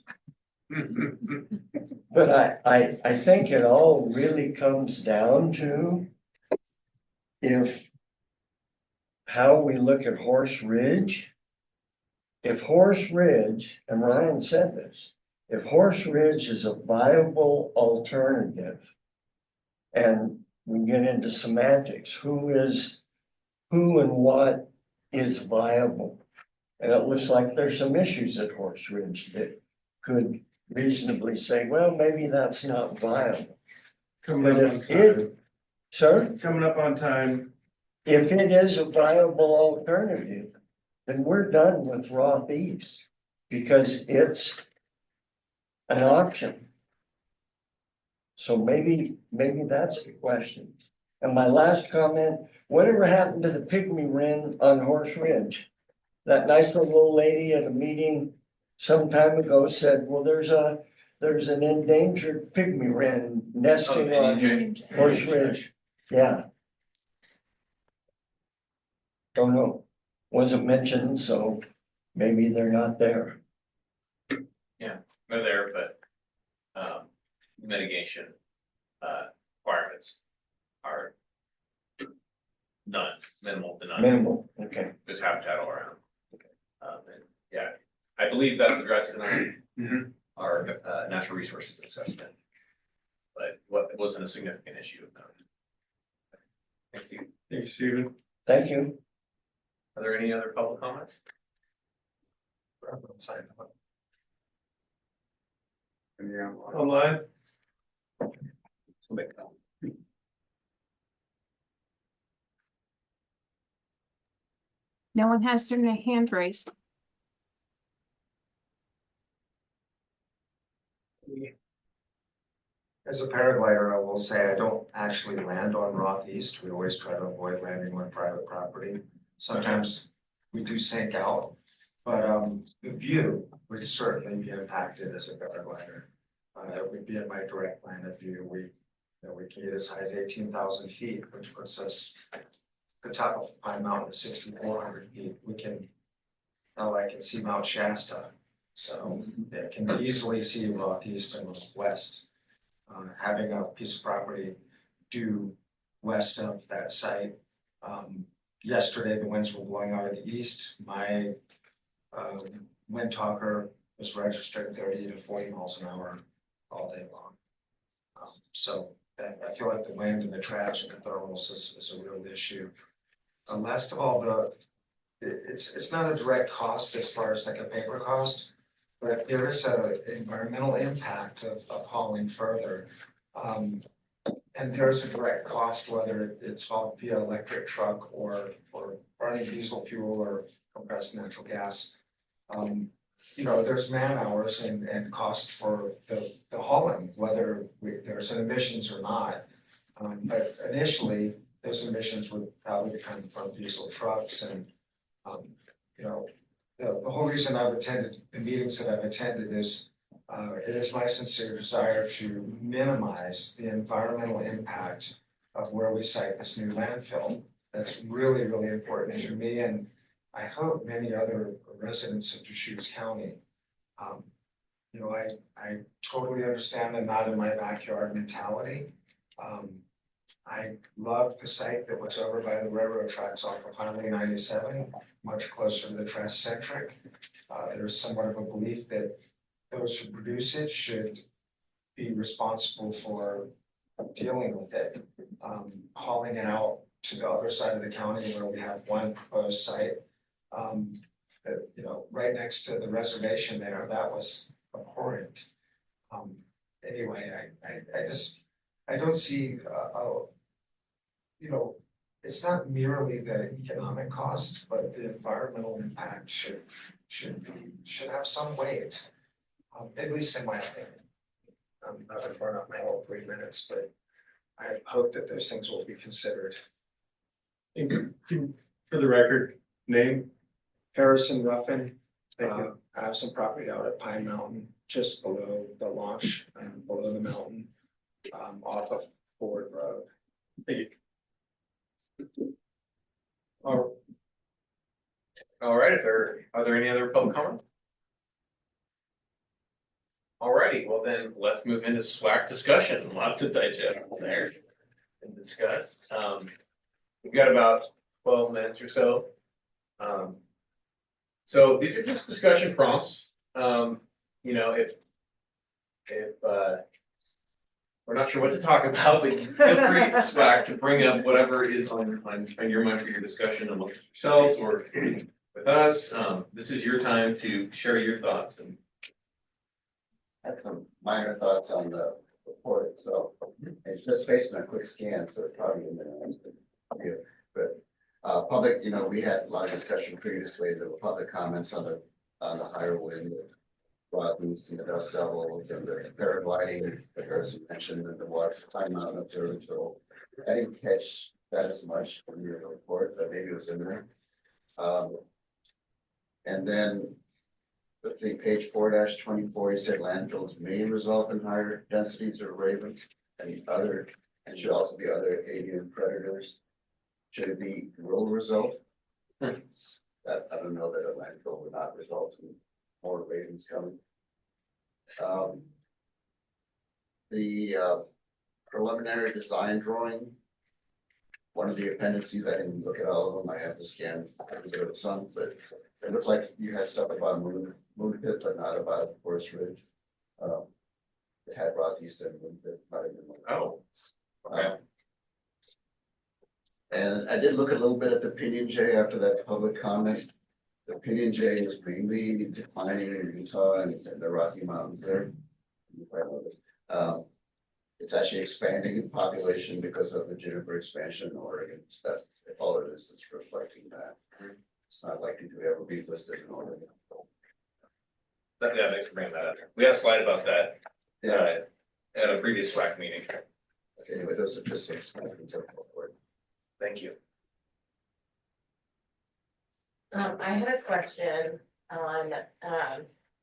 But I think it all really comes down to if how we look at Horse Ridge. If Horse Ridge, and Ryan said this, if Horse Ridge is a viable alternative, and we get into semantics, who and what is viable? And it looks like there's some issues at Horse Ridge that could reasonably say, well, maybe that's not viable. Coming But up on if time. it, sir, Coming up on time. if it is a viable alternative, then we're done with Roth East because it's an option. So maybe that's the question. And my last comment, whatever happened to the pygmy wren on Horse Ridge? That nice little old lady at a meeting some time ago said, well, there's an endangered pygmy wren nesting on Horse Ridge. Yeah. Don't know. Wasn't mentioned, so maybe they're not there. Yeah, they're there, but mitigation requirements are none, minimal to none. Minimal, okay. There's habitat all around. And yeah, I believe that's addressed in our natural resources assessment. But it wasn't a significant issue. Thanks, Steve. Thank you, Stephen. Thank you. Are there any other public comments? Online? No one has their hand raised. As a paraglider, I will say I don't actually land on Roth East. We always try to avoid landing on private property. Sometimes we do sink out, but the view would certainly be impacted as a paraglider. It would be in my direct line of view. We can get as high as 18,000 feet, which puts us at the top of Pine Mountain at 6,400 feet. I can see Mount Shasta, so it can easily see Roth East and west. Having a piece of property due west of that site. Yesterday, the winds were blowing out of the east. My wind talker was registered 30 to 40 miles an hour all day long. So I feel like the wind and the traction and thermals is a real issue. Last of all, it's not a direct cost as far as like a paper cost, but there is an environmental impact of hauling further. And there's a direct cost, whether it's hauled via electric truck or burning diesel fuel or compressed natural gas. There's man hours and cost for the hauling, whether there's emissions or not. But initially, those emissions would probably come from diesel trucks and, the whole reason I've attended the meetings that I've attended is it is my sincere desire to minimize the environmental impact of where we site this new landfill. That's really, really important to me, and I hope many other residents of Deschutes County. I totally understand the not in my backyard mentality. I love the site that was over by the railroad tracks off of Highway 97, much closer to the trans-centric. There's somewhat of a belief that those who produce it should be responsible for dealing with it. Hauling it out to the other side of the county where we have one proposed site. You know, right next to the reservation there, that was abhorrent. Anyway, I don't see, you know, it's not merely the economic cost, but the environmental impact should have some weight. At least in my opinion. I'm not gonna burn up my whole 3 minutes, but I hope that those things will be considered. For the record, name? Harrison Ruffin, Thank you. I have some property out at Pine Mountain, just below the launch, below the mountain, off of Ford Road. Thank you. All right, are there any other public comment? Alrighty, well then, let's move into SWAC discussion, a lot to digest there and discuss. We've got about 12 minutes or so. So these are just discussion prompts. You know, if we're not sure what to talk about, but feel free, SWAC, to bring up whatever is on your mind for your discussion amongst yourselves or with us. This is your time to share your thoughts and. I have some minor thoughts on the report itself. It's just based on a quick scan, so it's probably in there. But public, you know, we had a lot of discussion previously. There were public comments on the higher wind, the rottenness and the dust devils and the paragliding, the Harrison mentioned, and the water Pine Mountain Observatory. I didn't catch that as much in your report, but maybe it was in there. And then let's see, page 4-24, you said landfills may result in higher densities of ravens and should also be other avian predators. Should it be will result? That I don't know that a landfill would not result in more ravens coming. The preliminary design drawing. One of the appendices, I didn't look at all of them. I have to scan a bit of some, but it looked like you had stuff about Moon Pit, but not about Forest Ridge. It had Rockies and Moon Pit. Oh, okay. And I did look a little bit at the Pinyon Jay after that public comment. The Pinyon Jay is mainly declining in Utah and the Rocky Mountains there. It's actually expanding in population because of the juniper expansion in Oregon. That's all it is. It's reflecting that. It's not likely to ever be listed in Oregon. Yeah, thanks for bringing that up. We had a slide about that. Yeah. At a previous SWAC meeting. Anyway, those are just some small things. Thank you. I had a question on,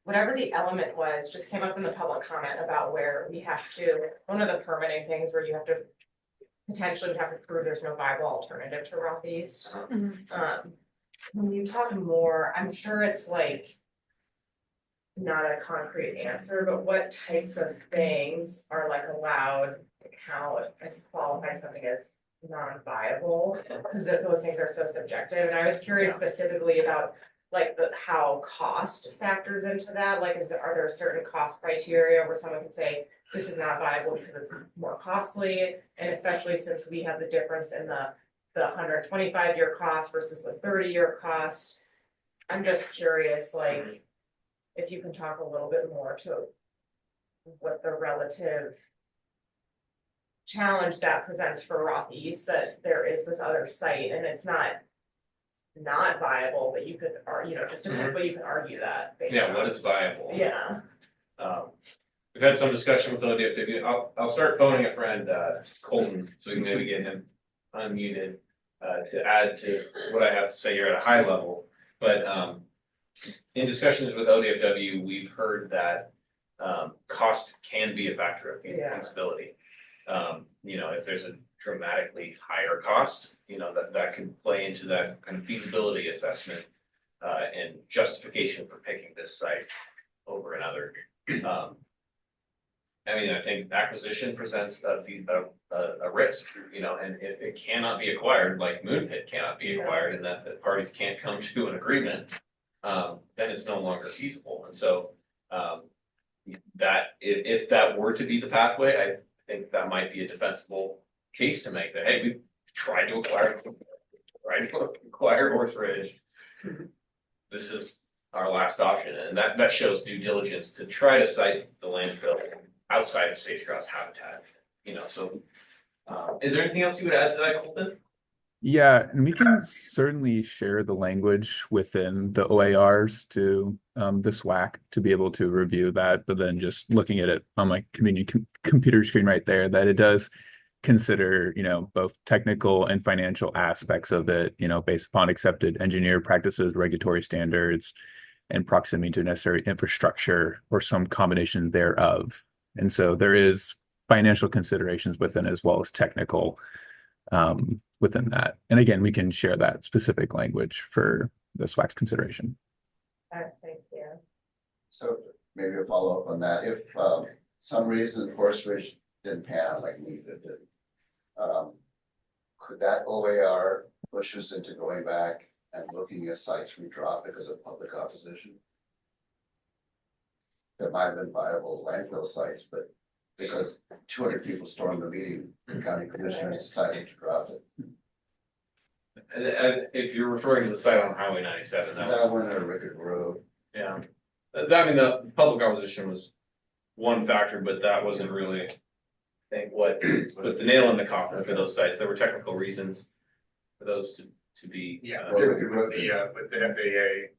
whatever the element was, just came up in the public comment about where we have to, one of the permitting things where you have to potentially have to prove there's no viable alternative to Northeast. When you talk more, I'm sure it's like not a concrete answer, but what types of things are like allowed, like how it's qualifying something as non-viable, because those things are so subjective. And I was curious specifically about like how cost factors into that. Like, are there certain cost criteria where someone can say this is not viable because it's more costly? And especially since we have the difference in the 125-year cost versus the 30-year cost. I'm just curious, like, if you can talk a little bit more to what the relative challenge that presents for Rockies, that there is this other site and it's not viable, but you could, just depends what you can argue that. Yeah, what is viable? Yeah. We've had some discussion with ODFW. I'll start phoning a friend, Colton, so we can maybe get him unmuted to add to what I have to say here at a high level. But in discussions with ODFW, we've heard that cost can be a factor of feasibility. If there's a dramatically higher cost, that could play into that kind of feasibility assessment and justification for picking this site over another. I think acquisition presents a risk, and if it cannot be acquired, like Moon Pit cannot be acquired, and that the parties can't come to an agreement, then it's no longer feasible. And so that if that were to be the pathway, I think that might be a defensible case to make that, hey, tried to acquire Horse Ridge, this is our last option, and that shows due diligence to try to site the landfill outside of sage grouse habitat, you know, so. Is there anything else you would add to that, Colton? Yeah, and we can certainly share the language within the OARs to the SWAC to be able to review that, but then just looking at it on my computer screen right there, that it does consider, you know, both technical and financial aspects of it, you know, based upon accepted engineer practices, regulatory standards, and proximity to necessary infrastructure or some combination thereof. And so there is financial considerations within as well as technical within that. And again, we can share that specific language for the SWAC's consideration. Thank you. So maybe a follow-up on that. If some reason Horse Ridge didn't pan out like we did, could that OAR push us into going back and looking at sites we dropped because of public opposition? There might have been viable landfill sites, but because 200 people stormed the meeting, the county commissioners decided to drop it. And if you're referring to the site on Highway 97, That went on Rickett Road. yeah. I mean, the public opposition was one factor, but that wasn't really, I think, what put the nail in the coffin for those sites. There were technical reasons for those to be. Yeah, Well, with the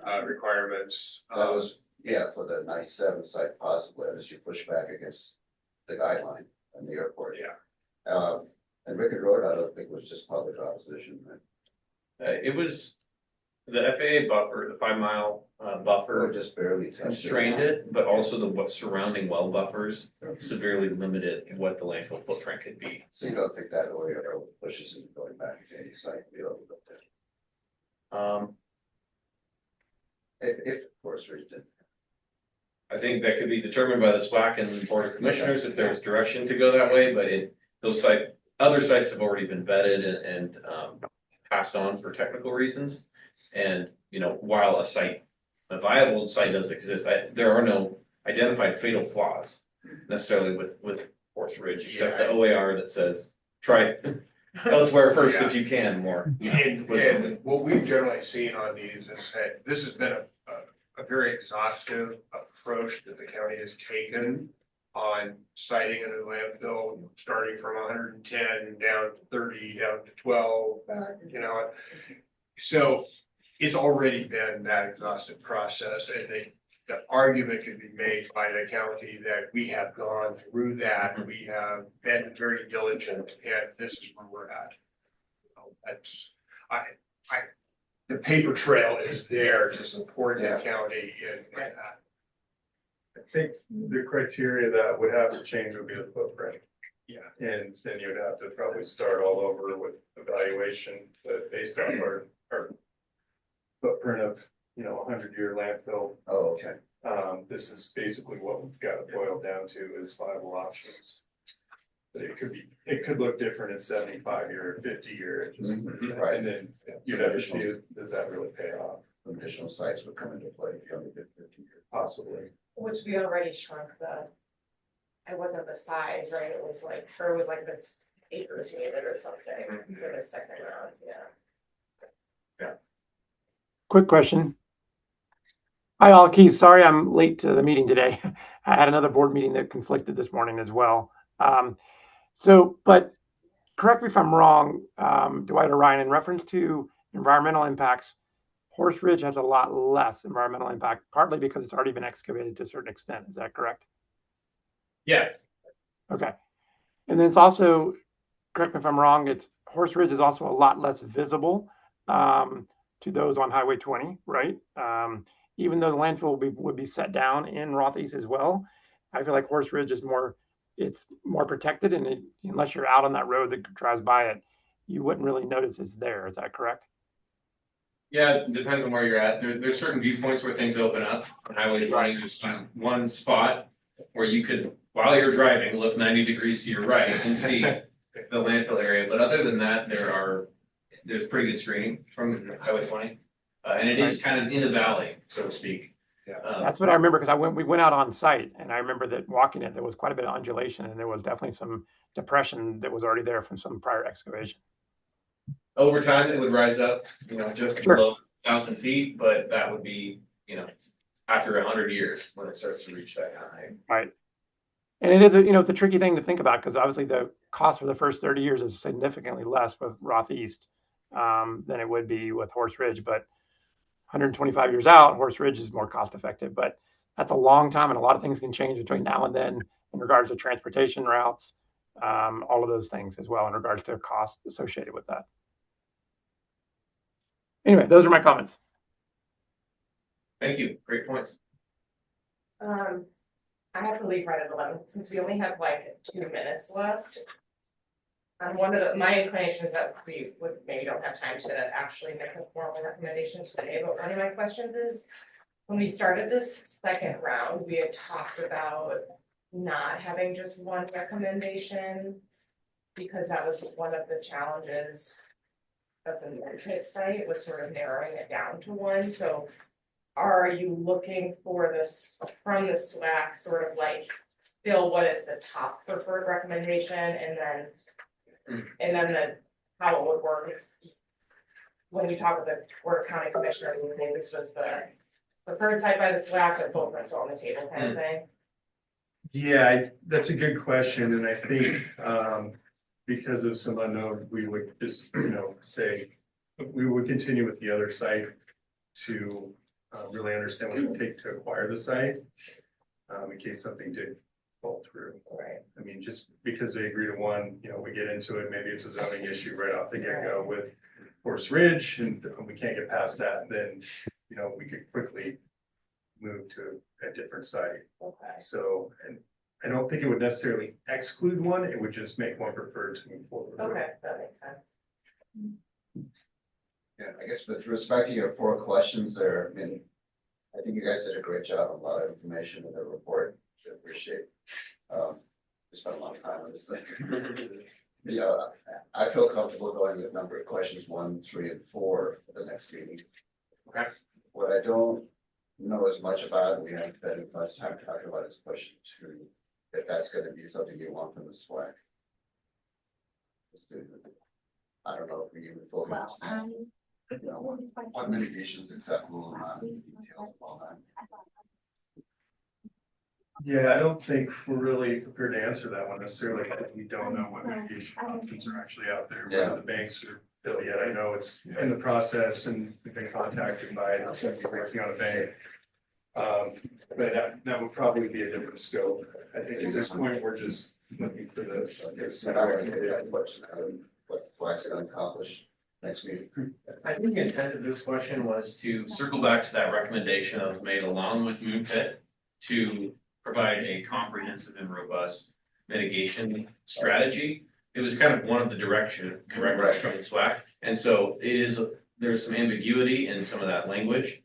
FAA requirements. That was, yeah, for the 97 site possibly, as you push back against the guideline and the airport. Yeah. And Rickett Road, I don't think was just public opposition, right? It was the FAA buffer, the 5 mile buffer. Or just barely touched Constrained it, but also the surrounding well buffers severely limited what the landfill footprint could be. So you don't think that OAR pushes into going back to any site we overlooked it? If Horse Ridge did. I think that could be determined by the SWAC and the Board of Commissioners if there's direction to go that way, but other sites have already been vetted and passed on for technical reasons. And, you know, while a viable site does exist, there are no identified fatal flaws necessarily with Horse Ridge, except the OAR that says, try elsewhere first if you can more. You know, And what we've generally seen on these is that this has been a very exhaustive approach that the county has taken on siting a new landfill, starting from 110 down to 30, down to 12, you know. So it's already been that exhaustive process. I think the argument can be made by the county that we have gone through that. We have been very diligent, and this is where we're at. That's, the paper trail is there to support the county in that. I think the criteria that would have to change would be the footprint. Yeah. And then you'd have to probably start all over with evaluation based on our footprint of, you know, 100-year landfill. Oh, okay. This is basically what we've got it boiled down to is viable options. But it could look different in 75-year, 50-year, just, Right. and then you'd have to see, does that really pay off? Additional sites would come into play if you only did 50 years. Possibly. Which we already shrunk it wasn't the size, right? It was like this acres needed or something for the second round, yeah. Quick question. Hi, all. Keith, sorry I'm late to the meeting today. I had another board meeting that conflicted this morning as well. But correct me if I'm wrong, Dwight or Ryan, in reference to environmental impacts, Horse Ridge has a lot less environmental impact, partly because it's already been excavated to a certain extent. Is that correct? Yeah. Okay. And then it's also, correct me if I'm wrong, Horse Ridge is also a lot less visible to those on Highway 20, right? Even though the landfill would be set down in Rothies as well, I feel like Horse Ridge is more protected, and unless you're out on that road that drives by it, you wouldn't really notice it's there. Is that correct? Yeah, it depends on where you're at. There's certain viewpoints where things open up. On Highway 20, there's one spot where you could, while you're driving, look 90 degrees to your right and see the landfill area. But other than that, there's pretty good screening from Highway 20. And it is kind of in a valley, so to speak. That's what I remember, because we went out on site, and I remember that walking it, there was quite a bit of undulation, and there was definitely some depression that was already there from some prior excavation. Over time, it would rise up, just Sure. below 1,000 feet, but that would be, after 100 years when it starts to reach that kind of height. Right. And it is, it's a tricky thing to think about because obviously the cost for the first 30 years is significantly less with Roth East than it would be with Horse Ridge. But 125 years out, Horse Ridge is more cost effective. But that's a long time, and a lot of things can change between now and then in regards to transportation routes, all of those things as well in regards to cost associated with that. Anyway, those are my comments. Thank you, great points. I have to leave right at 11, since we only have like 2 minutes left. My inclination is that we would maybe don't have time to actually make a formal recommendation today, but one of my questions is, when we started this second round, we had talked about not having just one recommendation, because that was one of the challenges of the Pit site, was sort of narrowing it down to one. So are you looking for this from the SWAC, sort of like still what is the top preferred recommendation, and then how it would work is when you talk with the Board of County Commissioners, we think this was the preferred site by the SWAC, but both are still on the table kind of thing. Yeah, that's a good question, and I think, because of some unknown, we would just, say, we would continue with the other site to really understand what it would take to acquire the site, in case something did fall through. Right. I mean, just because they agree to one, we get into it, maybe it's a zoning issue right off the get-go with Horse Ridge, and we can't get past that, then, we could quickly move to a different site. Okay. So, and I don't think it would necessarily exclude one, it would just make one preferred to move forward. Okay, that makes sense. Yeah, I guess with respect to your 4 questions there, I mean, I think you guys did a great job, a lot of information in the report, which I appreciate. We spent a lot of time on this thing. I feel comfortable going with number of questions 1, 3, and 4 for the next meeting. Okay. What I don't know as much about, and we haven't spent much time talking about, is question 2, if that's gonna be something you want from the SWAC. I don't know if we even fully understand. What mitigation is acceptable and not in detail of all that. Yeah, I don't think we're really prepared to answer that one necessarily, because we don't know what mitigation options are actually out there, whether the banks are built yet. I know it's in the process and we've been contacted by somebody working on a bank. But that would probably be a different scope. I think at this point, we're just looking for the. What's it gonna accomplish next meeting? I think the intent of this question was to circle back to that recommendation that was made along with Moon Pit to provide a comprehensive and robust mitigation strategy. It was kind of one of the directives from the SWAC. And so there's some ambiguity in some of that language.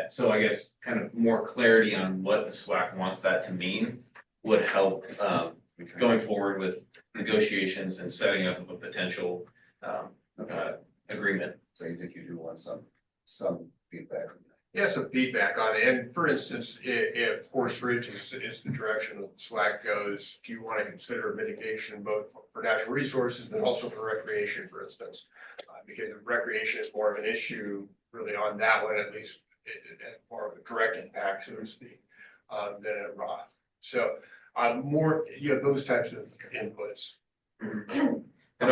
So I guess kind of more clarity on what the SWAC wants that to mean would help going forward with negotiations and setting up a potential agreement. So you think you do want some feedback? Yeah, some feedback on it. And for instance, if Horse Ridge is the direction that the SWAC goes, do you want to consider mitigation both for natural resources, but also for recreation, for instance? Because recreation is more of an issue really on that one, at least more of a direct impact, so to speak, than at Roth. So more, those types of inputs. And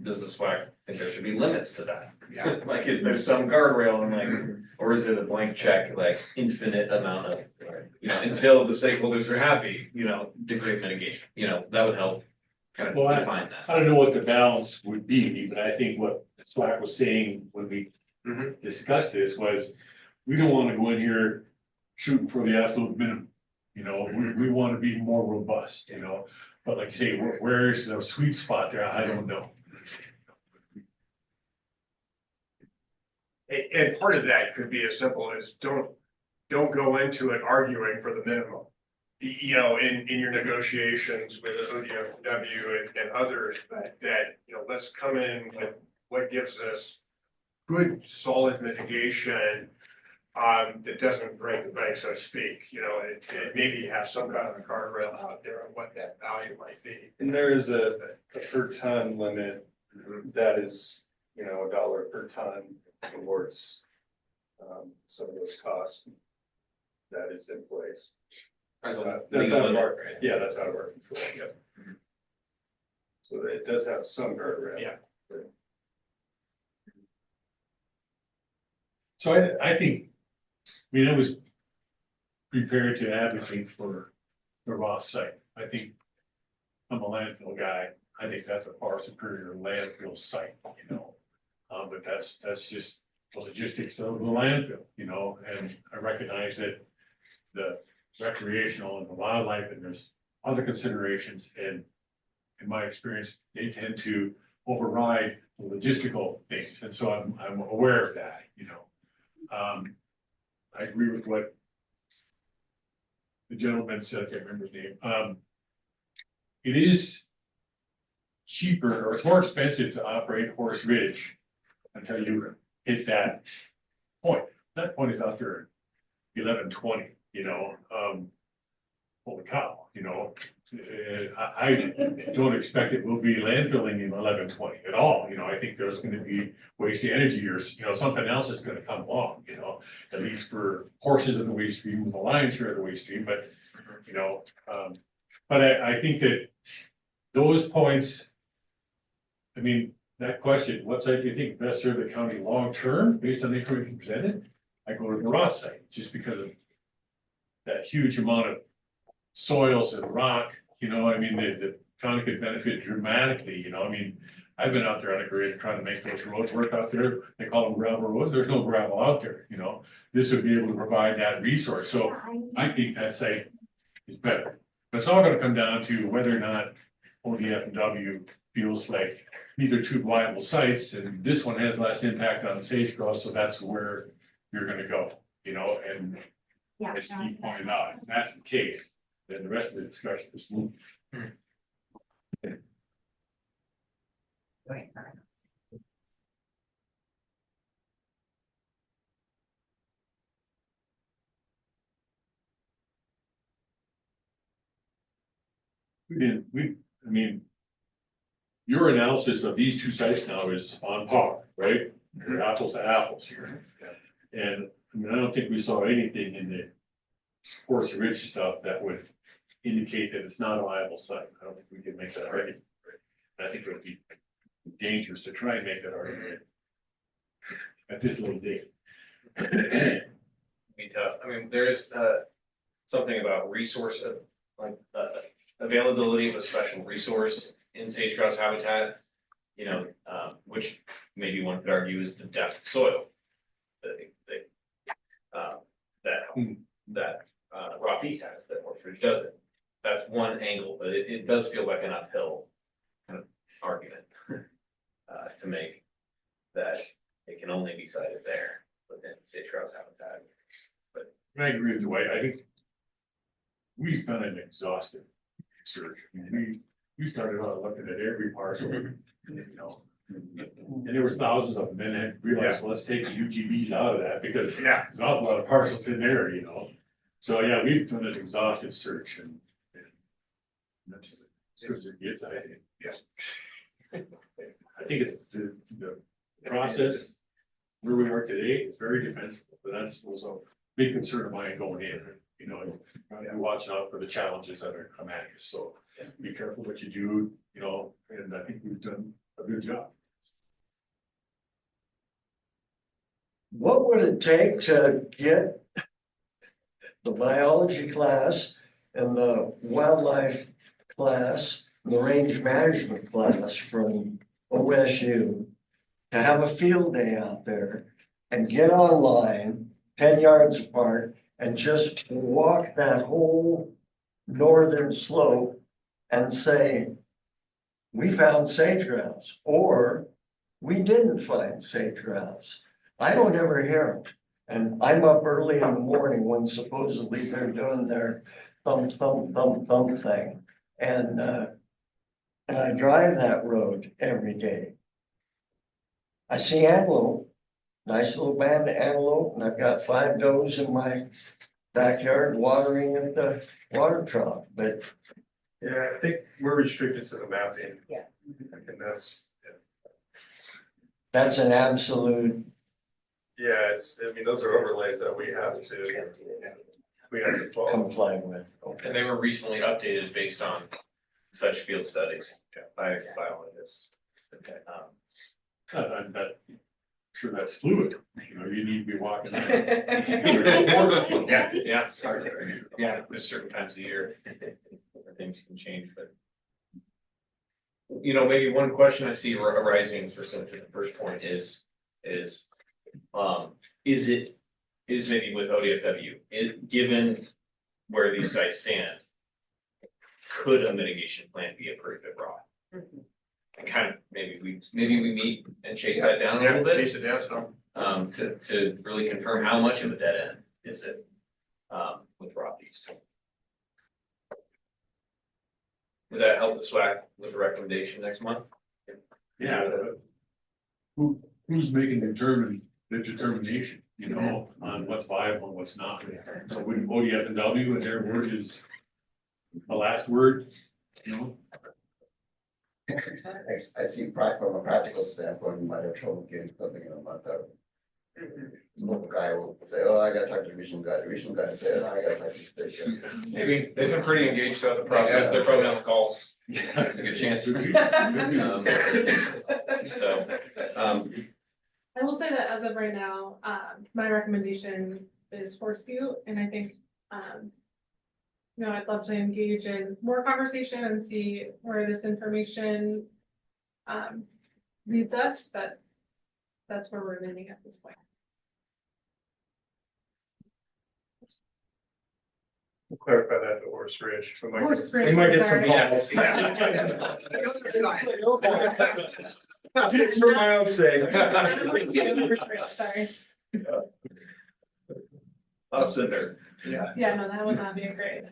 does the SWAC think there should be limits to that? Yeah. Like, is there some guardrail and or is it a blank check, like infinite amount of, until the stakeholders are happy, degree of mitigation, that would help kind of define that. I don't know what the balance would be, but I think what SWAC was saying when we discussed this was, we don't want to go in here shooting for the absolute minimum. We want to be more robust, but like you say, where's the sweet spot there? I don't know. And part of that could be as simple as don't go into it arguing for the minimum. In your negotiations with ODFW and others, that let's come in with what gives us good solid mitigation that doesn't break the bank, so to speak. It maybe have some kind of a guardrail out there on what that value might be. And there is a per ton limit that is, $1 per ton towards some of those costs. That is in place. As a That's legal out of limit, our, right? yeah, that's out of our control, yep. So it does have some guardrail. Yeah. So I think, I was prepared to advocate for the Ross site. I think I'm a landfill guy. I think that's a far superior landfill site, but that's just the logistics of the landfill, and I recognize that the recreational and the wildlife and there's other considerations, and in my experience, they tend to override the logistical things, and so I'm aware of that, I agree with what the gentleman said, I can't remember his name. It is cheaper, or it's more expensive to operate Horse Ridge until you hit that point. That point is out there 1120, holy cow, I don't expect it will be landfilling in 1120 at all, I think there's gonna be waste to energy or, something else is gonna come along, at least for portions of the waste stream, with the lion's share of the waste stream, but, but I think that those points, that question, what site do you think best serve the county long-term based on the information presented? I go to the Ross site, just because of that huge amount of soils and rock, the county could benefit dramatically, I've been out there on a grade trying to make those roads work out there. They call them gravel roads. There's no gravel out there, This would be able to provide that resource. So I think that site is better. But it's all gonna come down to whether or not ODF&W feels like either two viable sites, and this one has less impact on sage grouse, so that's where you're gonna go, and as Steve pointed out, if that's the case, then the rest of the discussion is moved. Your analysis of these two sites now is on par, right? You're apples to apples here. And I don't think we saw anything in the Horse Ridge stuff that would indicate that it's not a viable site. I don't think we can make that argument. I think it would be dangerous to try and make that argument at this little date. Be tough. There is something about resource availability of a special resource in sage grouse habitat, which maybe one could argue is the depth of soil. That Rock East has, that Horse Ridge doesn't. That's one angle, but it does feel like an uphill kind of argument to make that it can only be sited there within sage grouse habitat. But I agree with Dwight. I think we've done an exhaustive research. We started out looking at every parcel, and there was thousands of them, and then realized, well, let's take the UGBs out of that, because there's an awful lot of parcels in there, So, yeah, we've done an exhaustive search, and that's as good as it gets, I think. Yes. I think it's the process where we are today is very defensible, but that was a big concern of mine going in, and watching out for the challenges that are come at you, so be careful what you do, and I think we've done a good job. What would it take to get the biology class and the wildlife class, and the range management class from OSU to have a field day out there and get online 10 yards apart and just walk that whole northern slope and say, we found sage grouse, or we didn't find sage grouse. I don't ever hear them. And I'm up early in the morning when supposedly they're doing their thump thing. And I drive that road every day. I see antelope, nice little band of antelope, and I've got 5 does in my backyard watering at the water trough, but. Yeah, I think we're restricted to the mapping. Yeah. And that's, That's an absolute Yeah, I mean, those are overlays that we have to follow. comply with. And they were recently updated based on such field studies by biologists. Okay. I'm not sure that's fluid, you know, you need to be walking. Yeah, yeah, there's certain times of the year where things can change, but. You know, maybe one question I see arising for some, the first point is maybe with ODFW, given where these sites stand, could a mitigation plan be approved at Roth? And kind of, maybe we meet and chase that down a little bit. Chase it down some. To really confirm how much of a dead end is it, with Roth East. Would that help the SWAC with a recommendation next month? Yeah. Who's making the determination, you know, on what's viable and what's not? So when ODFW and their word is the last word, you know? I see from a practical standpoint, we might have trouble getting something in a month out. Local guy will say, oh, I gotta talk to the regional guy. The regional guy say, oh, I gotta talk to the state guy. Maybe they've been pretty engaged throughout the process. They're probably on the call. There's a good chance. I will say that as of right now, my recommendation is Horse Butte, and I think, you know, I'd love to engage in more conversation and see where this information leads us, but that's where we're landing at this point. We'll clarify that to Horse Ridge. Horse We Ridge, might get some sorry. calls. Just for my own sake. Sorry. I'll sit there. Yeah, no, that would not be a great.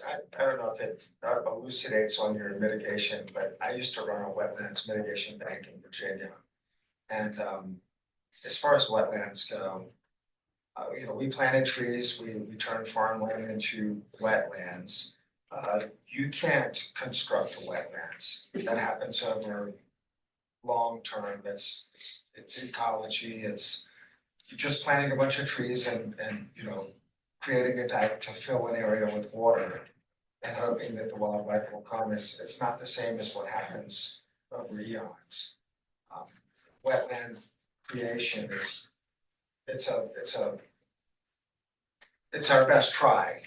I don't know if it elucidates on your mitigation, but I used to run a wetlands mitigation bank in Virginia. And as far as wetlands go, you know, we planted trees, we turned farmland into wetlands. You can't construct wetlands. That happens over long term. It's ecology. It's just planting a bunch of trees and you know, creating a dike to fill an area with water and hoping that the wildlife will come. It's not the same as what happens over eons. Wetland creation it's our best try,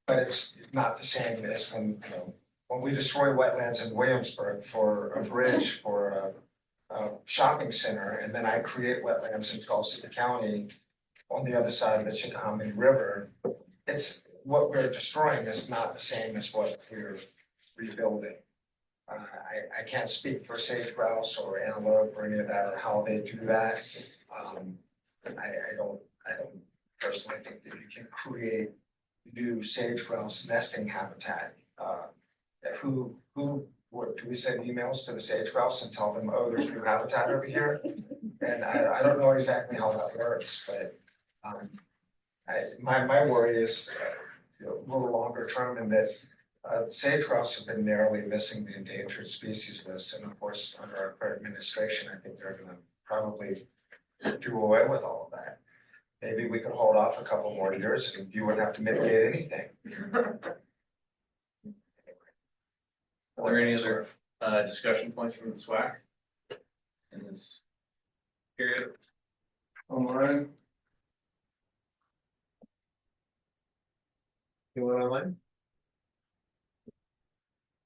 but it's not the same as when, you know, when we destroy wetlands in Williamsburg for a bridge, for a shopping center, and then I create wetlands in Gulf City County on the other side of the Chickahominy River. It's what we're destroying is not the same as what we're rebuilding. I can't speak for sage grouse or antelope or any of that or how they do that. I don't personally think that you can create new sage grouse nesting habitat. What, do we send emails to the sage grouse and tell them, oh, there's new habitat over here? And I don't know exactly how that works, but my worry is you know, a little longer term in that sage grouse have been narrowly missing the endangered species list. And of course, under our current administration, I think they're gonna probably do away with all of that. Maybe we could hold off a couple more years and you wouldn't have to mitigate anything. Are there any other discussion points from the SWAC in this period? Online? Anyone online?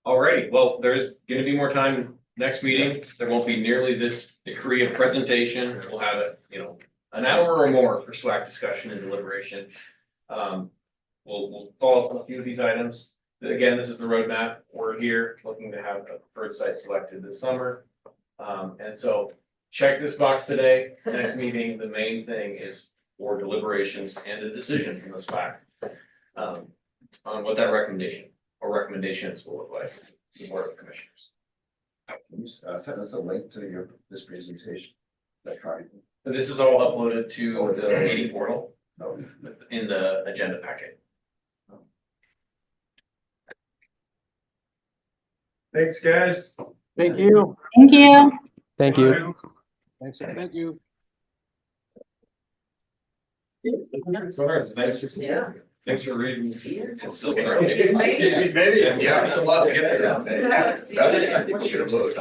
Alrighty, well, there's gonna be more time next meeting. There won't be nearly this degree of presentation. We'll have it, you know, an hour or more for SWAC discussion and deliberation. We'll follow up on a few of these items. Again, this is the roadmap. We're here looking to have a preferred site selected this summer. And so check this box today. Next meeting, the main thing is for deliberations and a decision from the SWAC on what that recommendation or recommendations will look like to the Board of Commissioners. Can you send us a link to this presentation? This is all uploaded to the meeting portal No. in the agenda packet. Thanks, guys. Thank you. Thank you. Thank you. Thanks, thank you. Thanks for reading. It's still. Maybe, yeah, it's a lot to get there. Yeah. That was, I should have looked.